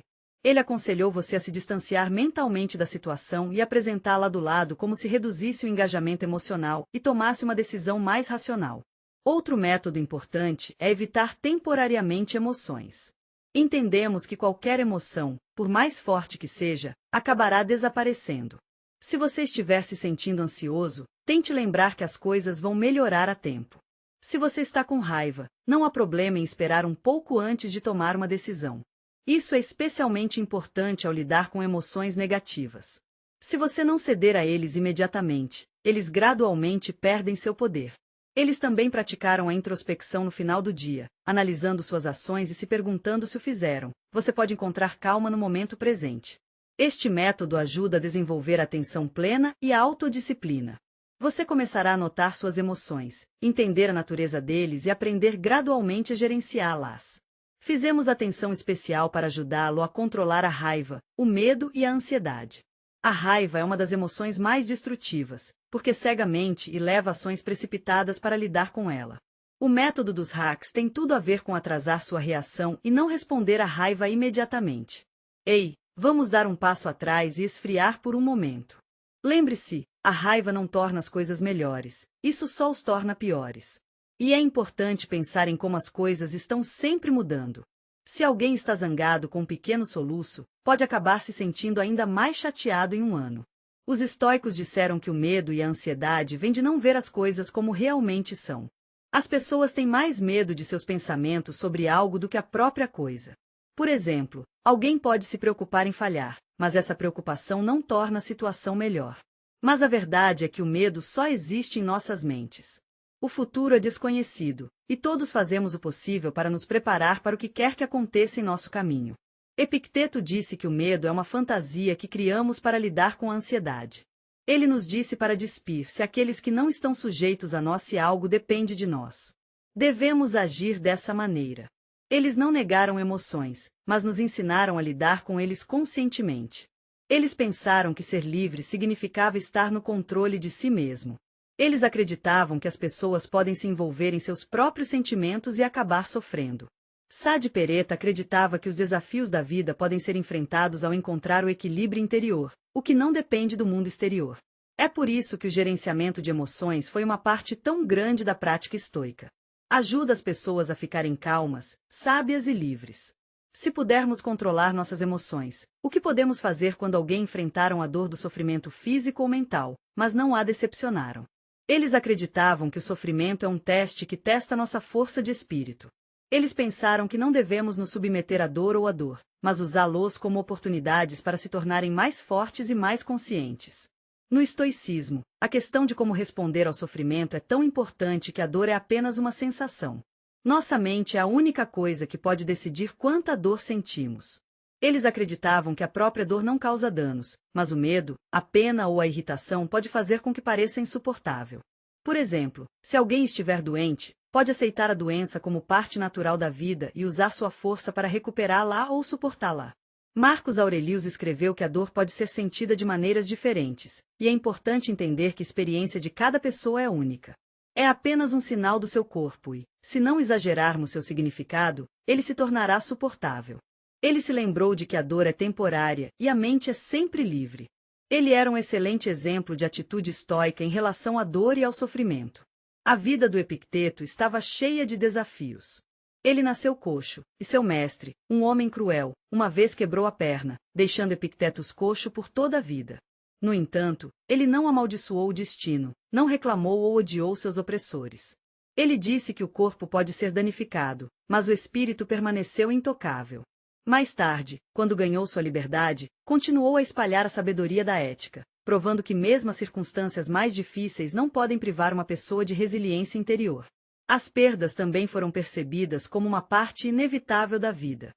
Ele aconselhou você a se distanciar mentalmente da situação e apresentá-la do lado como se reduzisse o engajamento emocional e tomasse uma decisão mais racional. Outro método importante é evitar temporariamente emoções. Entendemos que qualquer emoção, por mais forte que seja, acabará desaparecendo. Se você estiver se sentindo ansioso, tente lembrar que as coisas vão melhorar a tempo. Se você está com raiva, não há problema em esperar um pouco antes de tomar uma decisão. Isso é especialmente importante ao lidar com emoções negativas. Se você não ceder a eles imediatamente, eles gradualmente perdem seu poder. Eles também praticaram a introspecção no final do dia, analisando suas ações e se perguntando se o fizeram. Você pode encontrar calma no momento presente. Este método ajuda a desenvolver a atenção plena e a autodisciplina. Você começará a notar suas emoções, entender a natureza deles e aprender gradualmente a gerenciá-las. Fizemos atenção especial para ajudá-lo a controlar a raiva, o medo e a ansiedade. A raiva é uma das emoções mais destrutivas, porque cega a mente e leva ações precipitadas para lidar com ela. O método dos hacks tem tudo a ver com atrasar sua reação e não responder à raiva imediatamente. Ei, vamos dar um passo atrás e esfriar por um momento. Lembre-se, a raiva não torna as coisas melhores, isso só os torna piores. E é importante pensar em como as coisas estão sempre mudando. Se alguém está zangado com um pequeno soluço, pode acabar se sentindo ainda mais chateado em um ano. Os estoicos disseram que o medo e a ansiedade vêm de não ver as coisas como realmente são. As pessoas têm mais medo de seus pensamentos sobre algo do que a própria coisa. Por exemplo, alguém pode se preocupar em falhar, mas essa preocupação não torna a situação melhor. Mas a verdade é que o medo só existe em nossas mentes. O futuro é desconhecido, e todos fazemos o possível para nos preparar para o que quer que aconteça em nosso caminho. Epicteto disse que o medo é uma fantasia que criamos para lidar com a ansiedade. Ele nos disse para despir-se aqueles que não estão sujeitos a nós se algo depende de nós. Devemos agir dessa maneira. Eles não negaram emoções, mas nos ensinaram a lidar com eles conscientemente. Eles pensaram que ser livre significava estar no controle de si mesmo. Eles acreditavam que as pessoas podem se envolver em seus próprios sentimentos e acabar sofrendo. Sade Pereta acreditava que os desafios da vida podem ser enfrentados ao encontrar o equilíbrio interior, o que não depende do mundo exterior. É por isso que o gerenciamento de emoções foi uma parte tão grande da prática estoica. Ajuda as pessoas a ficarem calmas, sábias e livres. Se pudermos controlar nossas emoções, o que podemos fazer quando alguém enfrentaram a dor do sofrimento físico ou mental, mas não a decepcionaram? Eles acreditavam que o sofrimento é um teste que testa nossa força de espírito. Eles pensaram que não devemos nos submeter à dor ou à dor, mas usá-los como oportunidades para se tornarem mais fortes e mais conscientes. No estoicismo, a questão de como responder ao sofrimento é tão importante que a dor é apenas uma sensação. Nossa mente é a única coisa que pode decidir quanta dor sentimos. Eles acreditavam que a própria dor não causa danos, mas o medo, a pena ou a irritação pode fazer com que pareça insuportável. Por exemplo, se alguém estiver doente, pode aceitar a doença como parte natural da vida e usar sua força para recuperá-la ou suportá-la. Marcos Aurelius escreveu que a dor pode ser sentida de maneiras diferentes, e é importante entender que a experiência de cada pessoa é única. É apenas um sinal do seu corpo e, se não exagerarmos seu significado, ele se tornará suportável. Ele se lembrou de que a dor é temporária e a mente é sempre livre. Ele era um excelente exemplo de atitude estoica em relação à dor e ao sofrimento. A vida do Epicteto estava cheia de desafios. Ele nasceu coxo, e seu mestre, um homem cruel, uma vez quebrou a perna, deixando Epictetus coxo por toda a vida. No entanto, ele não amaldiçoou o destino, não reclamou ou odiou seus opressores. Ele disse que o corpo pode ser danificado, mas o espírito permaneceu intocável. Mais tarde, quando ganhou sua liberdade, continuou a espalhar a sabedoria da ética, provando que mesmo as circunstâncias mais difíceis não podem privar uma pessoa de resiliência interior. As perdas também foram percebidas como uma parte inevitável da vida.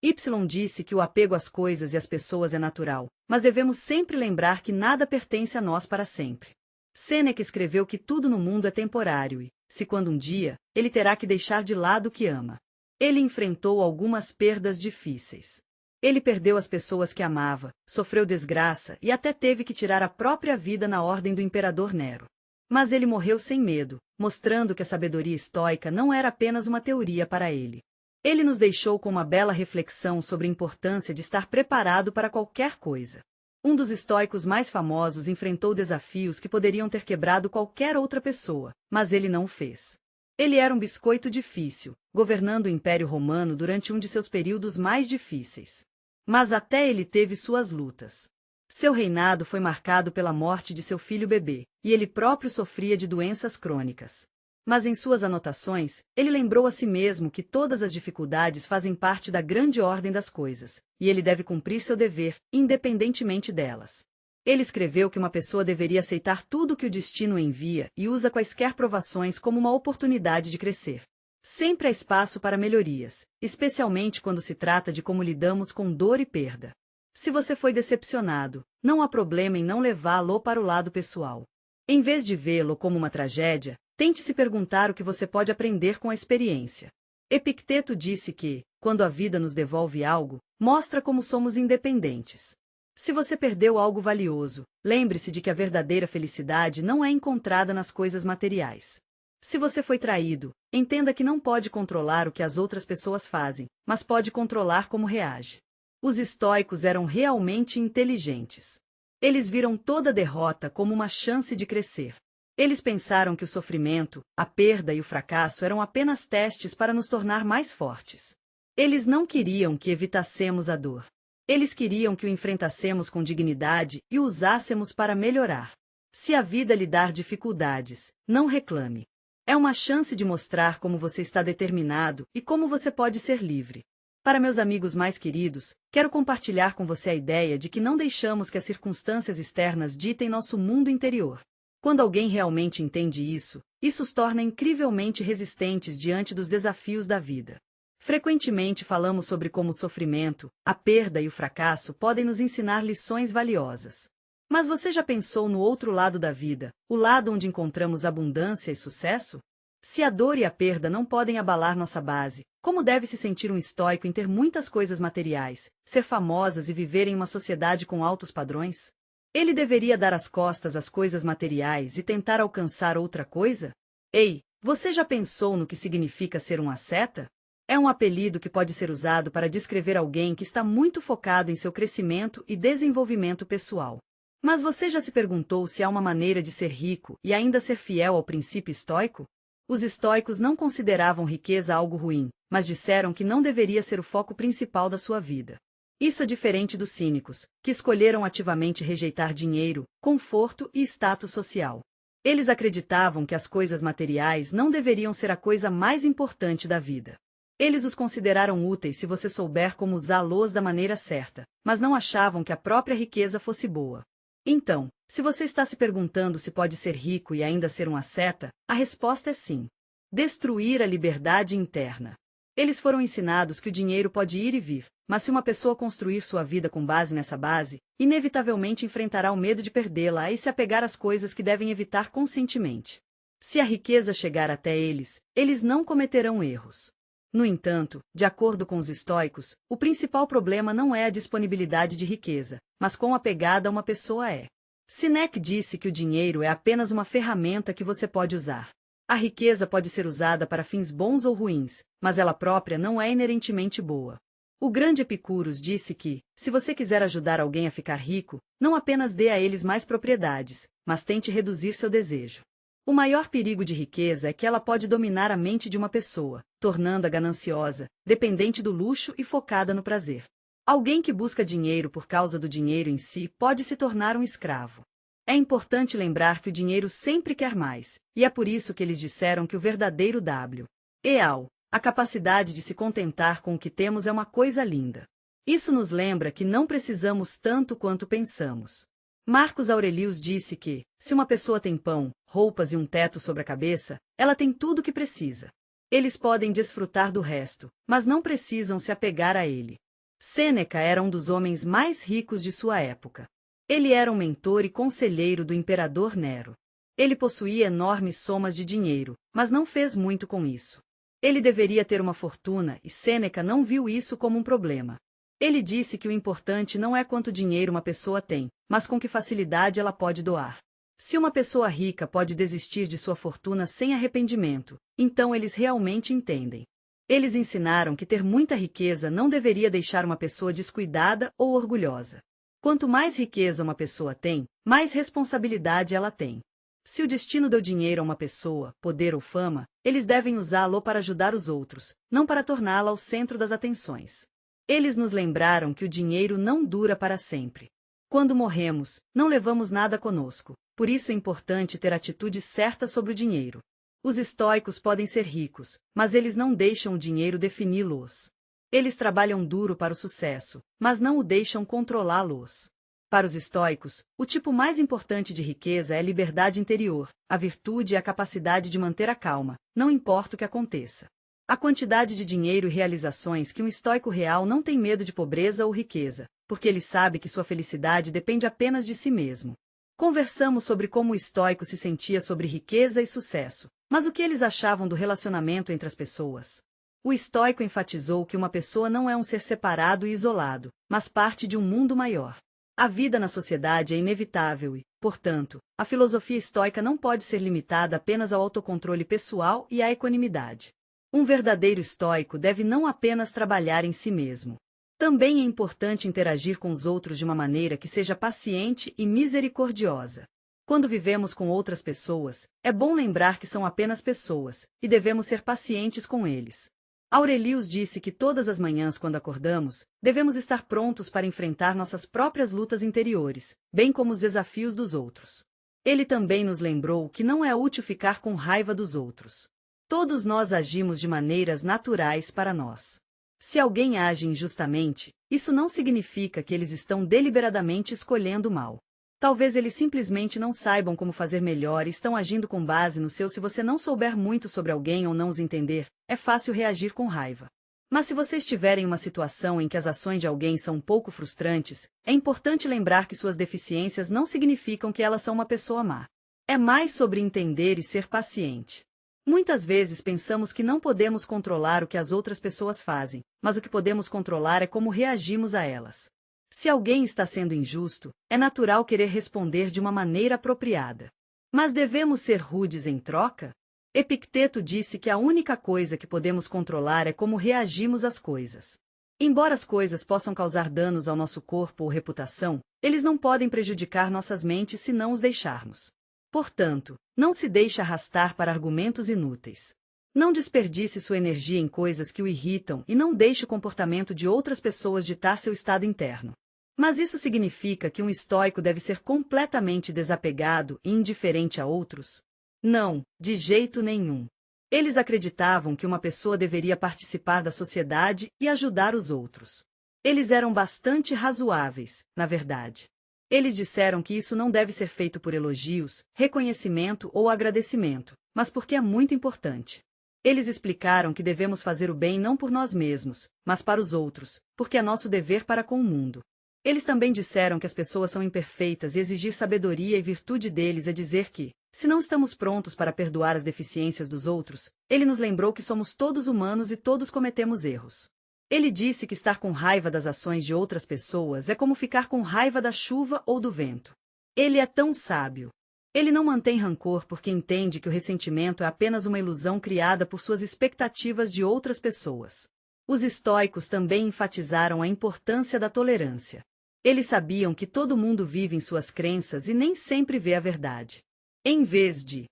Y disse que o apego às coisas e às pessoas é natural, mas devemos sempre lembrar que nada pertence a nós para sempre. Sêneca escreveu que tudo no mundo é temporário e, se quando um dia, ele terá que deixar de lado o que ama. Ele enfrentou algumas perdas difíceis. Ele perdeu as pessoas que amava, sofreu desgraça e até teve que tirar a própria vida na ordem do imperador Nero. Mas ele morreu sem medo, mostrando que a sabedoria estoica não era apenas uma teoria para ele. Ele nos deixou com uma bela reflexão sobre a importância de estar preparado para qualquer coisa. Um dos estoicos mais famosos enfrentou desafios que poderiam ter quebrado qualquer outra pessoa, mas ele não o fez. Ele era um biscoito difícil, governando o Império Romano durante um de seus períodos mais difíceis. Mas até ele teve suas lutas. Seu reinado foi marcado pela morte de seu filho bebê, e ele próprio sofria de doenças crônicas. Mas em suas anotações, ele lembrou a si mesmo que todas as dificuldades fazem parte da grande ordem das coisas, e ele deve cumprir seu dever, independentemente delas. Ele escreveu que uma pessoa deveria aceitar tudo que o destino envia e usa quaisquer provações como uma oportunidade de crescer. Sempre há espaço para melhorias, especialmente quando se trata de como lidamos com dor e perda. Se você foi decepcionado, não há problema em não levá-lo para o lado pessoal. Em vez de vê-lo como uma tragédia, tente se perguntar o que você pode aprender com a experiência. Epicteto disse que, quando a vida nos devolve algo, mostra como somos independentes. Se você perdeu algo valioso, lembre-se de que a verdadeira felicidade não é encontrada nas coisas materiais. Se você foi traído, entenda que não pode controlar o que as outras pessoas fazem, mas pode controlar como reage. Os estoicos eram realmente inteligentes. Eles viram toda derrota como uma chance de crescer. Eles pensaram que o sofrimento, a perda e o fracasso eram apenas testes para nos tornar mais fortes. Eles não queriam que evitássemos a dor. Eles queriam que o enfrentássemos com dignidade e o usássemos para melhorar. Se a vida lhe dar dificuldades, não reclame. É uma chance de mostrar como você está determinado e como você pode ser livre. Para meus amigos mais queridos, quero compartilhar com você a ideia de que não deixamos que as circunstâncias externas ditem nosso mundo interior. Quando alguém realmente entende isso os torna incrivelmente resistentes diante dos desafios da vida. Frequentemente falamos sobre como o sofrimento, a perda e o fracasso podem nos ensinar lições valiosas. Mas você já pensou no outro lado da vida, o lado onde encontramos abundância e sucesso? Se a dor e a perda não podem abalar nossa base, como deve se sentir um estoico em ter muitas coisas materiais, ser famosas e viver em uma sociedade com altos padrões? Ele deveria dar as costas às coisas materiais e tentar alcançar outra coisa? Ei, você já pensou no que significa ser um asceta? É um apelido que pode ser usado para descrever alguém que está muito focado em seu crescimento e desenvolvimento pessoal. Mas você já se perguntou se há uma maneira de ser rico e ainda ser fiel ao princípio estoico? Os estoicos não consideravam riqueza algo ruim, mas disseram que não deveria ser o foco principal da sua vida. Isso é diferente dos cínicos, que escolheram ativamente rejeitar dinheiro, conforto e status social. Eles acreditavam que as coisas materiais não deveriam ser a coisa mais importante da vida. Eles os consideraram úteis se você souber como usá-los da maneira certa, mas não achavam que a própria riqueza fosse boa. Então, se você está se perguntando se pode ser rico e ainda ser um asceta, a resposta é sim. Destruir a liberdade interna. Eles foram ensinados que o dinheiro pode ir e vir, mas se uma pessoa construir sua vida com base nessa base, inevitavelmente enfrentará o medo de perdê-la e se apegar às coisas que devem evitar conscientemente. Se a riqueza chegar até eles, eles não cometerão erros. No entanto, de acordo com os estoicos, o principal problema não é a disponibilidade de riqueza, mas quão apegada uma pessoa é. Séneca disse que o dinheiro é apenas uma ferramenta que você pode usar. A riqueza pode ser usada para fins bons ou ruins, mas ela própria não é inerentemente boa. O grande Epicurus disse que, se você quiser ajudar alguém a ficar rico, não apenas dê a eles mais propriedades, mas tente reduzir seu desejo. O maior perigo de riqueza é que ela pode dominar a mente de uma pessoa, tornando-a gananciosa, dependente do luxo e focada no prazer. Alguém que busca dinheiro por causa do dinheiro em si pode se tornar um escravo. É importante lembrar que o dinheiro sempre quer mais, e é por isso que eles disseram que o verdadeiro W.E.A.U., a capacidade de se contentar com o que temos é uma coisa linda. Isso nos lembra que não precisamos tanto quanto pensamos. Marcos Aurelius disse que, se uma pessoa tem pão, roupas e um teto sobre a cabeça, ela tem tudo o que precisa. Eles podem desfrutar do resto, mas não precisam se apegar a ele. Sêneca era um dos homens mais ricos de sua época. Ele era um mentor e conselheiro do imperador Nero. Ele possuía enormes somas de dinheiro, mas não fez muito com isso. Ele deveria ter uma fortuna e Sêneca não viu isso como um problema. Ele disse que o importante não é quanto dinheiro uma pessoa tem, mas com que facilidade ela pode doar. Se uma pessoa rica pode desistir de sua fortuna sem arrependimento, então eles realmente entendem. Eles ensinaram que ter muita riqueza não deveria deixar uma pessoa descuidada ou orgulhosa. Quanto mais riqueza uma pessoa tem, mais responsabilidade ela tem. Se o destino deu dinheiro a uma pessoa, poder ou fama, eles devem usá-lo para ajudar os outros, não para torná-la o centro das atenções. Eles nos lembraram que o dinheiro não dura para sempre. Quando morremos, não levamos nada conosco, por isso é importante ter a atitude certa sobre o dinheiro. Os estoicos podem ser ricos, mas eles não deixam o dinheiro defini-los. Eles trabalham duro para o sucesso, mas não o deixam controlá-los. Para os estoicos, o tipo mais importante de riqueza é a liberdade interior, a virtude e a capacidade de manter a calma, não importa o que aconteça. A quantidade de dinheiro e realizações que um estoico real não tem medo de pobreza ou riqueza, porque ele sabe que sua felicidade depende apenas de si mesmo. Conversamos sobre como o estoico se sentia sobre riqueza e sucesso, mas o que eles achavam do relacionamento entre as pessoas. O estoico enfatizou que uma pessoa não é um ser separado e isolado, mas parte de um mundo maior. A vida na sociedade é inevitável e, portanto, a filosofia estoica não pode ser limitada apenas ao autocontrole pessoal e à equanimidade. Um verdadeiro estoico deve não apenas trabalhar em si mesmo. Também é importante interagir com os outros de uma maneira que seja paciente e misericordiosa. Quando vivemos com outras pessoas, é bom lembrar que são apenas pessoas, e devemos ser pacientes com eles. Aurelius disse que todas as manhãs, quando acordamos, devemos estar prontos para enfrentar nossas próprias lutas interiores, bem como os desafios dos outros. Ele também nos lembrou que não é útil ficar com raiva dos outros. Todos nós agimos de maneiras naturais para nós. Se alguém age injustamente, isso não significa que eles estão deliberadamente escolhendo o mal. Talvez eles simplesmente não saibam como fazer melhor e estão agindo com base no seu. Se você não souber muito sobre alguém ou não os entender, é fácil reagir com raiva. Mas se você estiver em uma situação em que as ações de alguém são um pouco frustrantes, é importante lembrar que suas deficiências não significam que elas são uma pessoa má. É mais sobre entender e ser paciente. Muitas vezes pensamos que não podemos controlar o que as outras pessoas fazem, mas o que podemos controlar é como reagimos a elas. Se alguém está sendo injusto, é natural querer responder de uma maneira apropriada. Mas devemos ser rudes em troca? Epicteto disse que a única coisa que podemos controlar é como reagimos às coisas. Embora as coisas possam causar danos ao nosso corpo ou reputação, eles não podem prejudicar nossas mentes se não os deixarmos. Portanto, não se deixe arrastar para argumentos inúteis. Não desperdice sua energia em coisas que o irritam e não deixe o comportamento de outras pessoas ditar seu estado interno. Mas isso significa que um estoico deve ser completamente desapegado e indiferente a outros? Não, de jeito nenhum. Eles acreditavam que uma pessoa deveria participar da sociedade e ajudar os outros. Eles eram bastante razoáveis, na verdade. Eles disseram que isso não deve ser feito por elogios, reconhecimento ou agradecimento, mas porque é muito importante. Eles explicaram que devemos fazer o bem não por nós mesmos, mas para os outros, porque é nosso dever para com o mundo. Eles também disseram que as pessoas são imperfeitas e exigir sabedoria e virtude deles é dizer que, se não estamos prontos para perdoar as deficiências dos outros, ele nos lembrou que somos todos humanos e todos cometemos erros. Ele disse que estar com raiva das ações de outras pessoas é como ficar com raiva da chuva ou do vento. Ele é tão sábio. Ele não mantém rancor porque entende que o ressentimento é apenas uma ilusão criada por suas expectativas de outras pessoas. Os estoicos também enfatizaram a importância da tolerância. Eles sabiam que todo mundo vive em suas crenças e nem sempre vê a verdade. Em vez de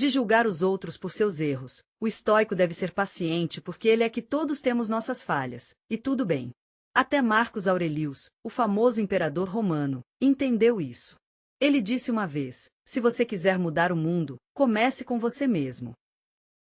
julgar os outros por seus erros, o estoico deve ser paciente porque ele é que todos temos nossas falhas, e tudo bem. Até Marcos Aurelius, o famoso imperador romano, entendeu isso. Ele disse uma vez: se você quiser mudar o mundo, comece com você mesmo.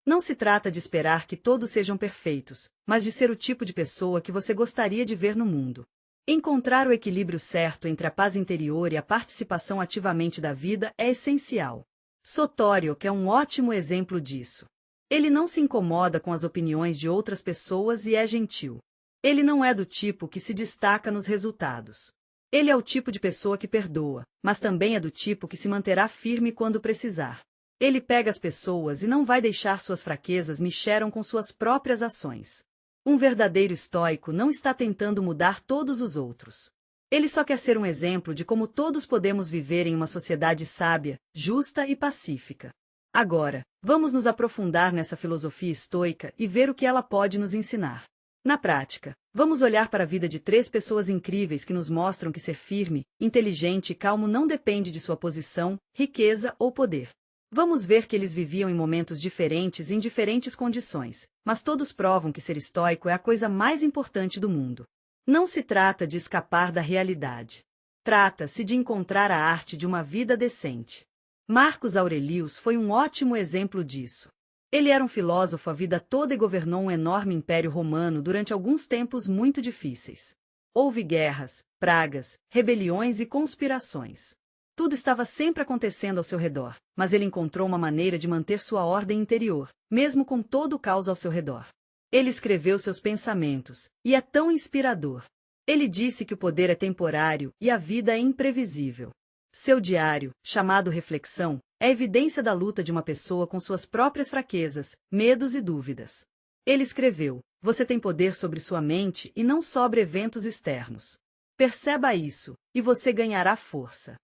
Não se trata de esperar que todos sejam perfeitos, mas de ser o tipo de pessoa que você gostaria de ver no mundo. Encontrar o equilíbrio certo entre a paz interior e a participação ativamente da vida é essencial. Sotório é um ótimo exemplo disso. Ele não se incomoda com as opiniões de outras pessoas e é gentil. Ele não é do tipo que se destaca nos resultados. Ele é o tipo de pessoa que perdoa, mas também é do tipo que se manterá firme quando precisar. Ele pega as pessoas e não vai deixar suas fraquezas mexeram com suas próprias ações. Um verdadeiro estoico não está tentando mudar todos os outros. Ele só quer ser um exemplo de como todos podemos viver em uma sociedade sábia, justa e pacífica. Agora, vamos nos aprofundar nessa filosofia estoica e ver o que ela pode nos ensinar. Na prática, vamos olhar para a vida de 3 pessoas incríveis que nos mostram que ser firme, inteligente e calmo não depende de sua posição, riqueza ou poder. Vamos ver que eles viviam em momentos diferentes e em diferentes condições, mas todos provam que ser estoico é a coisa mais importante do mundo. Não se trata de escapar da realidade. Trata-se de encontrar a arte de uma vida decente. Marcos Aurelius foi um ótimo exemplo disso. Ele era um filósofo a vida toda e governou um enorme império romano durante alguns tempos muito difíceis. Houve guerras, pragas, rebeliões e conspirações. Tudo estava sempre acontecendo ao seu redor, mas ele encontrou uma maneira de manter sua ordem interior, mesmo com todo o caos ao seu redor. Ele escreveu seus pensamentos, e é tão inspirador. Ele disse que o poder é temporário e a vida é imprevisível. Seu diário, chamado Reflexão, é evidência da luta de uma pessoa com suas próprias fraquezas, medos e dúvidas. Ele escreveu: você tem poder sobre sua mente e não sobre eventos externos. Perceba isso, e você ganhará força.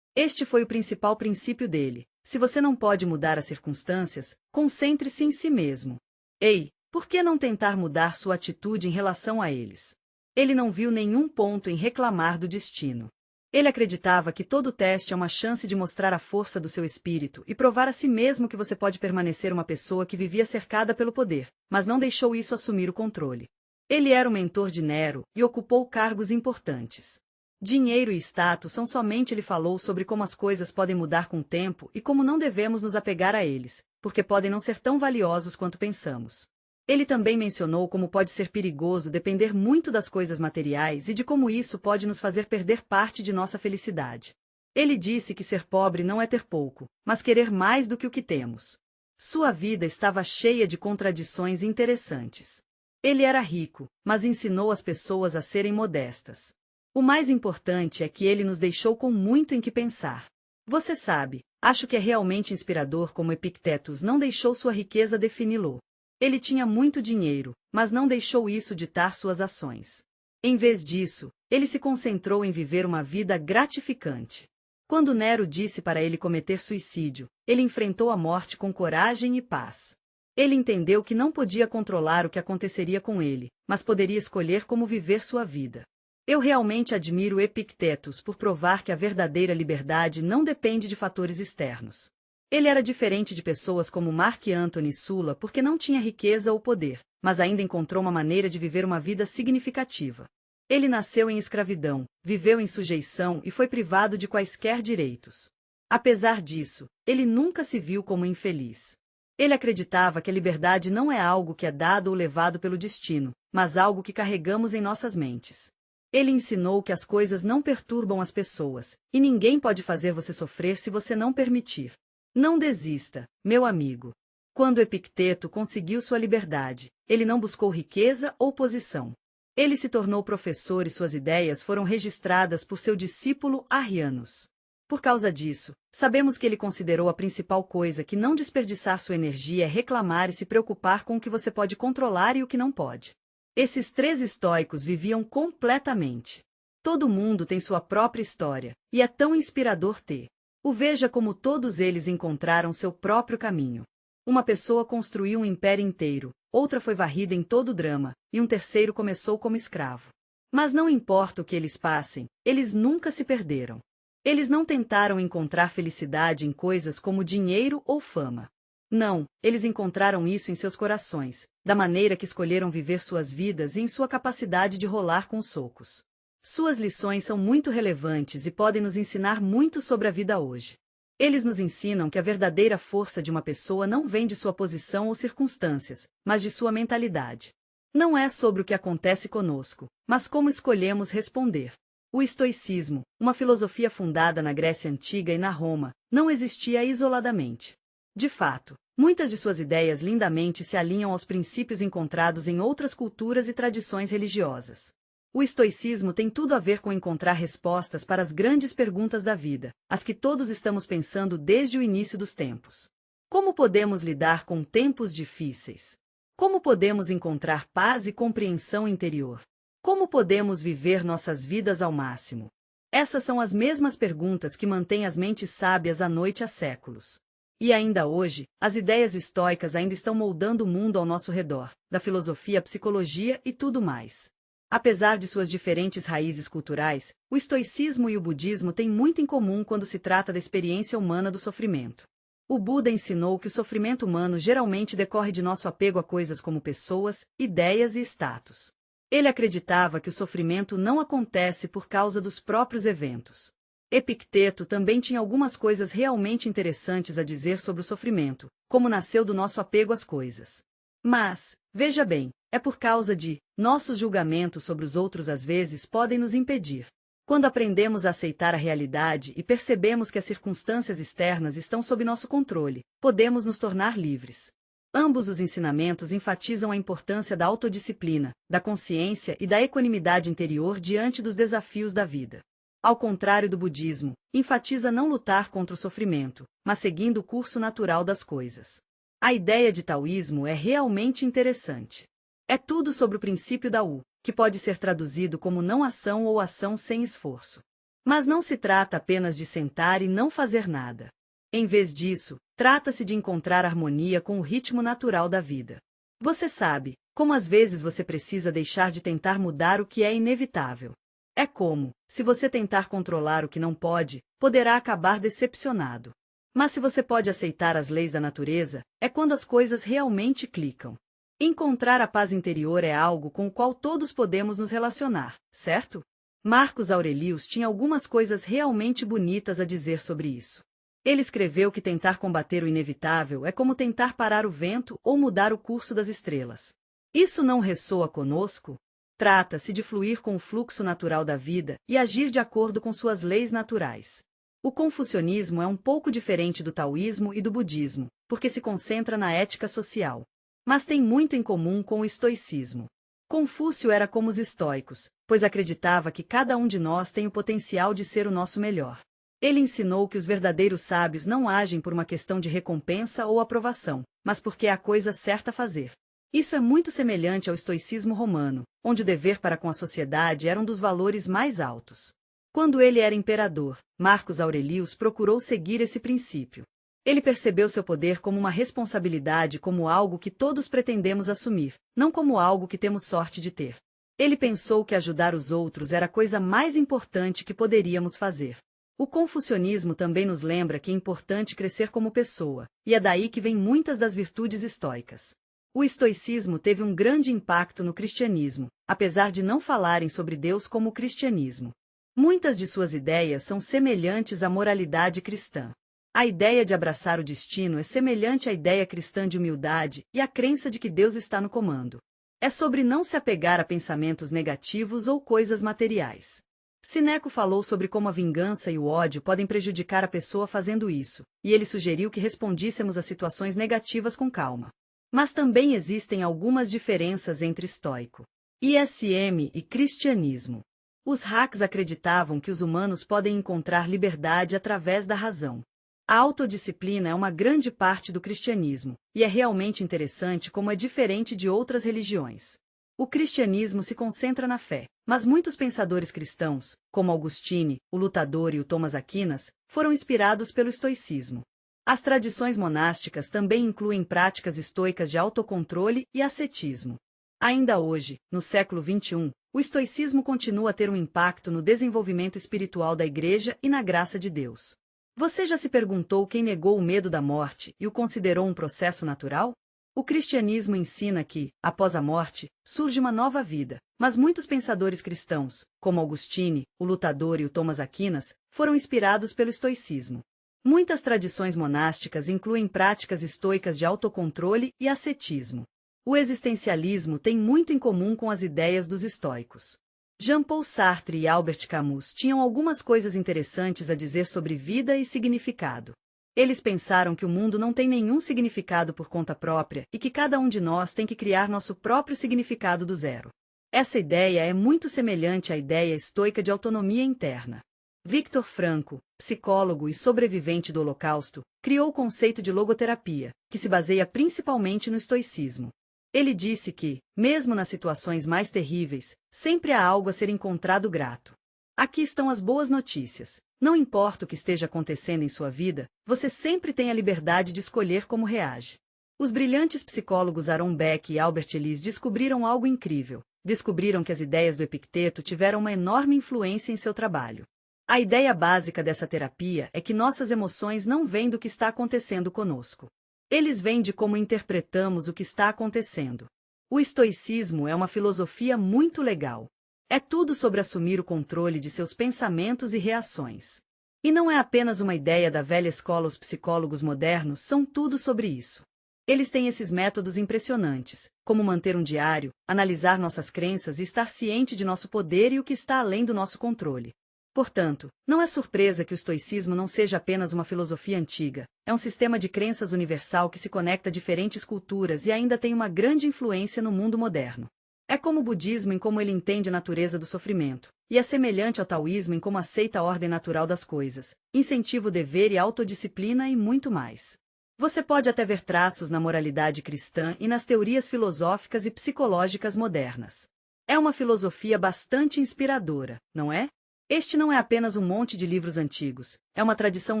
Este foi o principal princípio dele. Se você não pode mudar as circunstâncias, concentre-se em si mesmo. Ei, por que não tentar mudar sua atitude em relação a eles? Ele não viu nenhum ponto em reclamar do destino. Ele acreditava que todo teste é uma chance de mostrar a força do seu espírito e provar a si mesmo que você pode permanecer uma pessoa que vivia cercada pelo poder, mas não deixou isso assumir o controle. Ele era o mentor de Nero e ocupou cargos importantes. Dinheiro e status são somente ele falou sobre como as coisas podem mudar com o tempo e como não devemos nos apegar a eles, porque podem não ser tão valiosos quanto pensamos. Ele também mencionou como pode ser perigoso depender muito das coisas materiais e de como isso pode nos fazer perder parte de nossa felicidade. Ele disse que ser pobre não é ter pouco, mas querer mais do que o que temos. Sua vida estava cheia de contradições interessantes. Ele era rico, mas ensinou as pessoas a serem modestas. O mais importante é que ele nos deixou com muito em que pensar. Você sabe, acho que é realmente inspirador como Epictetus não deixou sua riqueza defini-lo. Ele tinha muito dinheiro, mas não deixou isso ditar suas ações. Em vez disso, ele se concentrou em viver uma vida gratificante. Quando Nero disse para ele cometer suicídio, ele enfrentou a morte com coragem e paz. Ele entendeu que não podia controlar o que aconteceria com ele, mas poderia escolher como viver sua vida. Eu realmente admiro Epictetus por provar que a verdadeira liberdade não depende de fatores externos. Ele era diferente de pessoas como Mark Antony Sulla porque não tinha riqueza ou poder, mas ainda encontrou uma maneira de viver uma vida significativa. Ele nasceu em escravidão, viveu em sujeição e foi privado de quaisquer direitos. Apesar disso, ele nunca se viu como infeliz. Ele acreditava que a liberdade não é algo que é dado ou levado pelo destino, mas algo que carregamos em nossas mentes. Ele ensinou que as coisas não perturbam as pessoas, e ninguém pode fazer você sofrer se você não permitir. Não desista, meu amigo. Quando Epicteto conseguiu sua liberdade, ele não buscou riqueza ou posição. Ele se tornou professor e suas ideias foram registradas por seu discípulo Arrianus. Por causa disso, sabemos que ele considerou a principal coisa que não desperdiçar sua energia é reclamar e se preocupar com o que você pode controlar e o que não pode. Esses 3 estoicos viviam completamente. Todo mundo tem sua própria história, e é tão inspirador ter. Veja como todos eles encontraram seu próprio caminho. Uma pessoa construiu um império inteiro, outra foi varrida em todo o drama, e um terceiro começou como escravo. Mas não importa o que eles passem, eles nunca se perderam. Eles não tentaram encontrar felicidade em coisas como dinheiro ou fama. Não, eles encontraram isso em seus corações, da maneira que escolheram viver suas vidas e em sua capacidade de rolar com socos. Suas lições são muito relevantes e podem nos ensinar muito sobre a vida hoje. Eles nos ensinam que a verdadeira força de uma pessoa não vem de sua posição ou circunstâncias, mas de sua mentalidade. Não é sobre o que acontece conosco, mas como escolhemos responder. O estoicismo, uma filosofia fundada na Grécia Antiga e na Roma, não existia isoladamente. De fato, muitas de suas ideias lindamente se alinham aos princípios encontrados em outras culturas e tradições religiosas. O estoicismo tem tudo a ver com encontrar respostas para as grandes perguntas da vida, as que todos estamos pensando desde o início dos tempos. Como podemos lidar com tempos difíceis? Como podemos encontrar paz e compreensão interior? Como podemos viver nossas vidas ao máximo? Essas são as mesmas perguntas que mantêm as mentes sábias à noite há séculos. E ainda hoje, as ideias estoicas ainda estão moldando o mundo ao nosso redor, da filosofia à psicologia e tudo mais. Apesar de suas diferentes raízes culturais, o estoicismo e o budismo têm muito em comum quando se trata da experiência humana do sofrimento. O Buda ensinou que o sofrimento humano geralmente decorre de nosso apego a coisas como pessoas, ideias e status. Ele acreditava que o sofrimento não acontece por causa dos próprios eventos. Epicteto também tinha algumas coisas realmente interessantes a dizer sobre o sofrimento, como nasceu do nosso apego às coisas. Mas, veja bem, é por causa de nossos julgamentos sobre os outros às vezes podem nos impedir. Quando aprendemos a aceitar a realidade e percebemos que as circunstâncias externas estão sob nosso controle, podemos nos tornar livres. Ambos os ensinamentos enfatizam a importância da autodisciplina, da consciência e da equanimidade interior diante dos desafios da vida. Ao contrário do budismo, enfatiza não lutar contra o sofrimento, mas seguindo o curso natural das coisas. A ideia de taoísmo é realmente interessante. É tudo sobre o princípio da que pode ser traduzido como não ação ou ação sem esforço. Mas não se trata apenas de sentar e não fazer nada. Em vez disso, trata-se de encontrar harmonia com o ritmo natural da vida. Você sabe como às vezes você precisa deixar de tentar mudar o que é inevitável. É como, se você tentar controlar o que não pode, poderá acabar decepcionado. Mas se você pode aceitar as leis da natureza, é quando as coisas realmente clicam. Encontrar a paz interior é algo com o qual todos podemos nos relacionar, certo? Marcos Aurelius tinha algumas coisas realmente bonitas a dizer sobre isso. Ele escreveu que tentar combater o inevitável é como tentar parar o vento ou mudar o curso das estrelas. Isso não ressoa conosco? Trata-se de fluir com o fluxo natural da vida e agir de acordo com suas leis naturais. O confucionismo é um pouco diferente do taoísmo e do budismo, porque se concentra na ética social. Mas tem muito em comum com o estoicismo. Confúcio era como os estoicos, pois acreditava que cada um de nós tem o potencial de ser o nosso melhor. Ele ensinou que os verdadeiros sábios não agem por uma questão de recompensa ou aprovação, mas porque é a coisa certa a fazer. Isso é muito semelhante ao estoicismo romano, onde o dever para com a sociedade era um dos valores mais altos. Quando ele era imperador, Marcos Aurelius procurou seguir esse princípio. Ele percebeu seu poder como uma responsabilidade, como algo que todos pretendemos assumir, não como algo que temos sorte de ter. Ele pensou que ajudar os outros era a coisa mais importante que poderíamos fazer. O confucionismo também nos lembra que é importante crescer como pessoa, e é daí que vêm muitas das virtudes estoicas. O estoicismo teve um grande impacto no cristianismo, apesar de não falarem sobre Deus como o cristianismo. Muitas de suas ideias são semelhantes à moralidade cristã. A ideia de abraçar o destino é semelhante à ideia cristã de humildade e à crença de que Deus está no comando. É sobre não se apegar a pensamentos negativos ou coisas materiais. Sineco falou sobre como a vingança e o ódio podem prejudicar a pessoa fazendo isso, e ele sugeriu que respondíssemos a situações negativas com calma. Mas também existem algumas diferenças entre estoico, ISM e cristianismo. Os hacks acreditavam que os humanos podem encontrar liberdade através da razão. A autodisciplina é uma grande parte do cristianismo, e é realmente interessante como é diferente de outras religiões. O cristianismo se concentra na fé, mas muitos pensadores cristãos, como Augustine, o Lutador e o Thomas Aquinas, foram inspirados pelo estoicismo. As tradições monásticas também incluem práticas estoicas de autocontrole e ascetismo. Ainda hoje, no século XXI, o estoicismo continua a ter um impacto no desenvolvimento espiritual da Igreja e na graça de Deus. Você já se perguntou quem negou o medo da morte e o considerou um processo natural? O cristianismo ensina que, após a morte, surge uma nova vida, mas muitos pensadores cristãos, como Augustine, o Lutador e o Thomas Aquinas, foram inspirados pelo estoicismo. Muitas tradições monásticas incluem práticas estoicas de autocontrole e ascetismo. O existencialismo tem muito em comum com as ideias dos estoicos. Jean-Paul Sartre e Albert Camus tinham algumas coisas interessantes a dizer sobre vida e significado. Eles pensaram que o mundo não tem nenhum significado por conta própria e que cada um de nós tem que criar nosso próprio significado do zero. Essa ideia é muito semelhante à ideia estoica de autonomia interna. Viktor Frankl, psicólogo e sobrevivente do Holocausto, criou o conceito de logoterapia, que se baseia principalmente no estoicismo. Ele disse que, mesmo nas situações mais terríveis, sempre há algo a ser encontrado grato. Aqui estão as boas notícias. Não importa o que esteja acontecendo em sua vida, você sempre tem a liberdade de escolher como reage. Os brilhantes psicólogos Aaron Beck e Albert Ellis descobriram algo incrível. Descobriram que as ideias do Epicteto tiveram uma enorme influência em seu trabalho. A ideia básica dessa terapia é que nossas emoções não vêm do que está acontecendo conosco. Eles vêm de como interpretamos o que está acontecendo. O estoicismo é uma filosofia muito legal. É tudo sobre assumir o controle de seus pensamentos e reações. E não é apenas uma ideia da velha escola, os psicólogos modernos são tudo sobre isso. Eles têm esses métodos impressionantes, como manter um diário, analisar nossas crenças e estar ciente de nosso poder e o que está além do nosso controle. Portanto, não é surpresa que o estoicismo não seja apenas uma filosofia antiga, é um sistema de crenças universal que se conecta a diferentes culturas e ainda tem uma grande influência no mundo moderno. É como o budismo em como ele entende a natureza do sofrimento, e é semelhante ao taoísmo em como aceita a ordem natural das coisas, incentiva o dever e a autodisciplina e muito mais. Você pode até ver traços na moralidade cristã e nas teorias filosóficas e psicológicas modernas. É uma filosofia bastante inspiradora, não é? Este não é apenas um monte de livros antigos, é uma tradição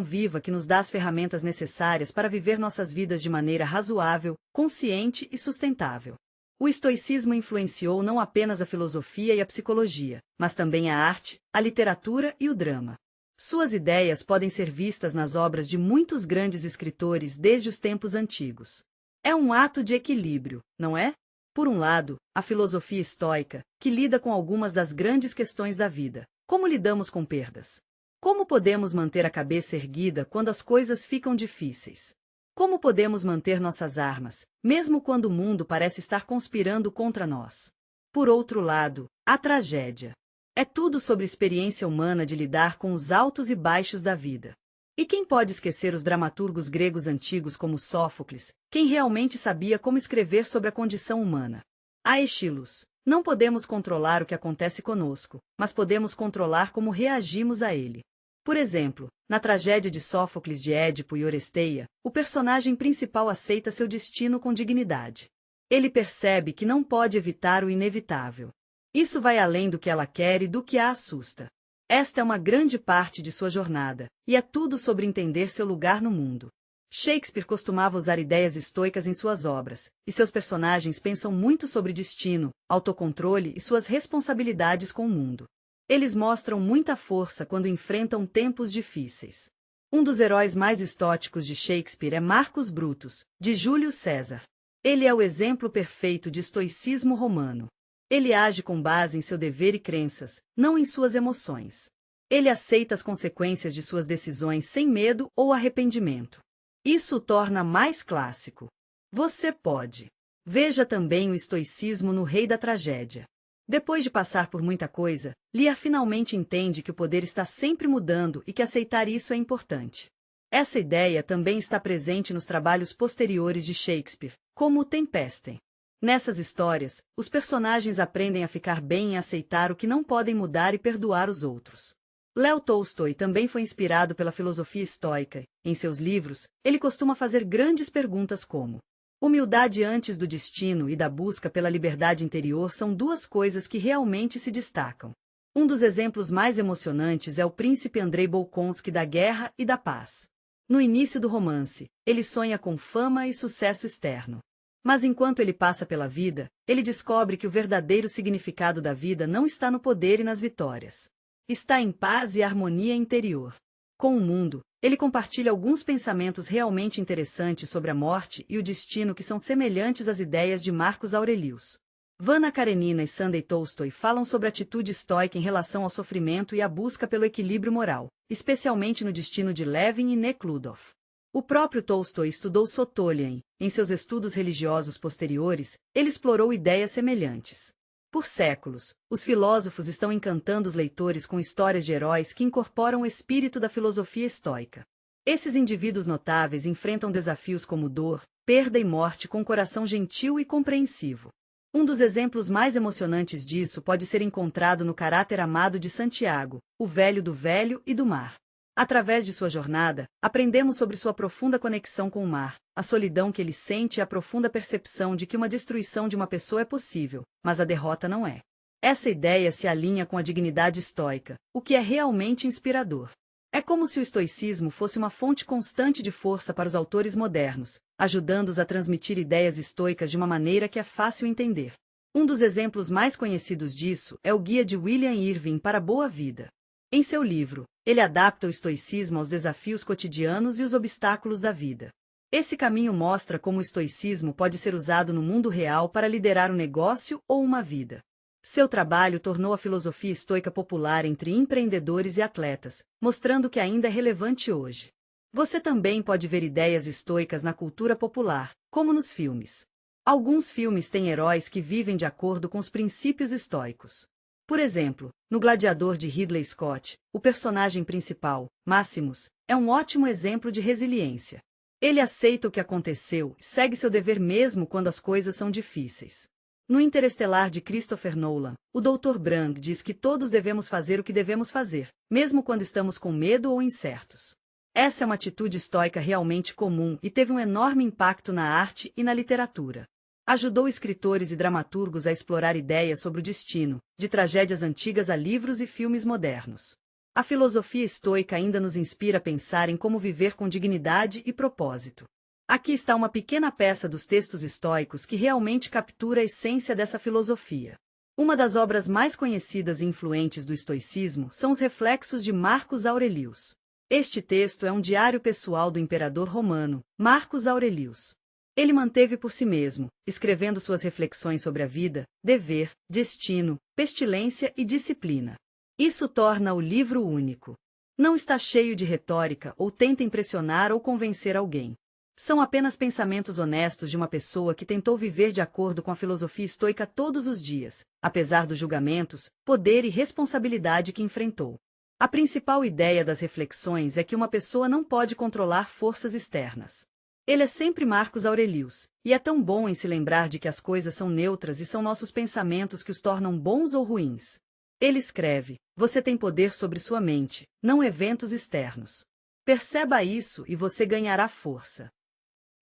viva que nos dá as ferramentas necessárias para viver nossas vidas de maneira razoável, consciente e sustentável. O estoicismo influenciou não apenas a filosofia e a psicologia, mas também a arte, a literatura e o drama. Suas ideias podem ser vistas nas obras de muitos grandes escritores desde os tempos antigos. É um ato de equilíbrio, não é? Por um lado, a filosofia estoica, que lida com algumas das grandes questões da vida. Como lidamos com perdas? Como podemos manter a cabeça erguida quando as coisas ficam difíceis? Como podemos manter nossas armas, mesmo quando o mundo parece estar conspirando contra nós? Por outro lado, a tragédia. É tudo sobre a experiência humana de lidar com os altos e baixos da vida. E quem pode esquecer os dramaturgos gregos antigos como Sófocles, quem realmente sabia como escrever sobre a condição humana? Aeschylus. Não podemos controlar o que acontece conosco, mas podemos controlar como reagimos a ele. Por exemplo, na tragédia de Sófocles de Édipo e Oresteia, o personagem principal aceita seu destino com dignidade. Ele percebe que não pode evitar o inevitável. Isso vai além do que ela quer e do que a assusta. Esta é uma grande parte de sua jornada, e é tudo sobre entender seu lugar no mundo. Shakespeare costumava usar ideias estoicas em suas obras, e seus personagens pensam muito sobre destino, autocontrole e suas responsabilidades com o mundo. Eles mostram muita força quando enfrentam tempos difíceis. Um dos heróis mais estoicos de Shakespeare é Marcus Brutus, de Júlio César. Ele é o exemplo perfeito de estoicismo romano. Ele age com base em seu dever e crenças, não em suas emoções. Ele aceita as consequências de suas decisões sem medo ou arrependimento. Isso o torna mais clássico. Você pode. Veja também o estoicismo no Rei da Tragédia. Depois de passar por muita coisa, Lear finalmente entende que o poder está sempre mudando e que aceitar isso é importante. Essa ideia também está presente nos trabalhos posteriores de Shakespeare, como o Tempest. Nessas histórias, os personagens aprendem a ficar bem e aceitar o que não podem mudar e perdoar os outros. Léo Tolstói também foi inspirado pela filosofia estoica. Em seus livros, ele costuma fazer grandes perguntas como: humildade antes do destino e da busca pela liberdade interior são duas coisas que realmente se destacam. Um dos exemplos mais emocionantes é o príncipe Andrei Bolkonsky da Guerra e da Paz. No início do romance, ele sonha com fama e sucesso externo. Mas enquanto ele passa pela vida, ele descobre que o verdadeiro significado da vida não está no poder e nas vitórias. Está em paz e harmonia interior. Com o mundo, ele compartilha alguns pensamentos realmente interessantes sobre a morte e o destino que são semelhantes às ideias de Marcos Aurelius. Anna Karenina e Sunday Tolstoy falam sobre a atitude estoica em relação ao sofrimento e a busca pelo equilíbrio moral, especialmente no destino de Levin e Nekhludoff. O próprio Tolstói estudou Sotolyan. Em seus estudos religiosos posteriores, ele explorou ideias semelhantes. Por séculos, os filósofos estão encantando os leitores com histórias de heróis que incorporam o espírito da filosofia estoica. Esses indivíduos notáveis enfrentam desafios como dor, perda e morte com um coração gentil e compreensivo. Um dos exemplos mais emocionantes disso pode ser encontrado no caráter amado de Santiago, o velho do velho e do mar. Através de sua jornada, aprendemos sobre sua profunda conexão com o mar, a solidão que ele sente e a profunda percepção de que uma destruição de uma pessoa é possível, mas a derrota não é. Essa ideia se alinha com a dignidade estoica, o que é realmente inspirador. É como se o estoicismo fosse uma fonte constante de força para os autores modernos, ajudando-os a transmitir ideias estoicas de uma maneira que é fácil entender. Um dos exemplos mais conhecidos disso é o Guia de William Irving para a Boa Vida. Em seu livro, ele adapta o estoicismo aos desafios cotidianos e os obstáculos da vida. Esse caminho mostra como o estoicismo pode ser usado no mundo real para liderar um negócio ou uma vida. Seu trabalho tornou a filosofia estoica popular entre empreendedores e atletas, mostrando que ainda é relevante hoje. Você também pode ver ideias estoicas na cultura popular, como nos filmes. Alguns filmes têm heróis que vivem de acordo com os princípios estoicos. Por exemplo, no Gladiador de Ridley Scott, o personagem principal, Maximus, é um ótimo exemplo de resiliência. Ele aceita o que aconteceu e segue seu dever mesmo quando as coisas são difíceis. No Interestelar de Christopher Nolan, o Dr. Brand diz que todos devemos fazer o que devemos fazer, mesmo quando estamos com medo ou incertos. Essa é uma atitude estoica realmente comum e teve um enorme impacto na arte e na literatura. Ajudou escritores e dramaturgos a explorar ideias sobre o destino, de tragédias antigas a livros e filmes modernos. A filosofia estoica ainda nos inspira a pensar em como viver com dignidade e propósito. Aqui está uma pequena peça dos textos estoicos que realmente captura a essência dessa filosofia. Uma das obras mais conhecidas e influentes do estoicismo são os Reflexos de Marcus Aurelius. Este texto é um diário pessoal do imperador romano, Marcus Aurelius. Ele manteve por si mesmo, escrevendo suas reflexões sobre a vida, dever, destino, pestilência e disciplina. Isso torna o livro único. Não está cheio de retórica ou tenta impressionar ou convencer alguém. São apenas pensamentos honestos de uma pessoa que tentou viver de acordo com a filosofia estoica todos os dias, apesar dos julgamentos, poder e responsabilidade que enfrentou. A principal ideia das reflexões é que uma pessoa não pode controlar forças externas. Ele é sempre Marcus Aurelius, e é tão bom em se lembrar de que as coisas são neutras e são nossos pensamentos que os tornam bons ou ruins. Ele escreve: você tem poder sobre sua mente, não eventos externos. Perceba isso e você ganhará força.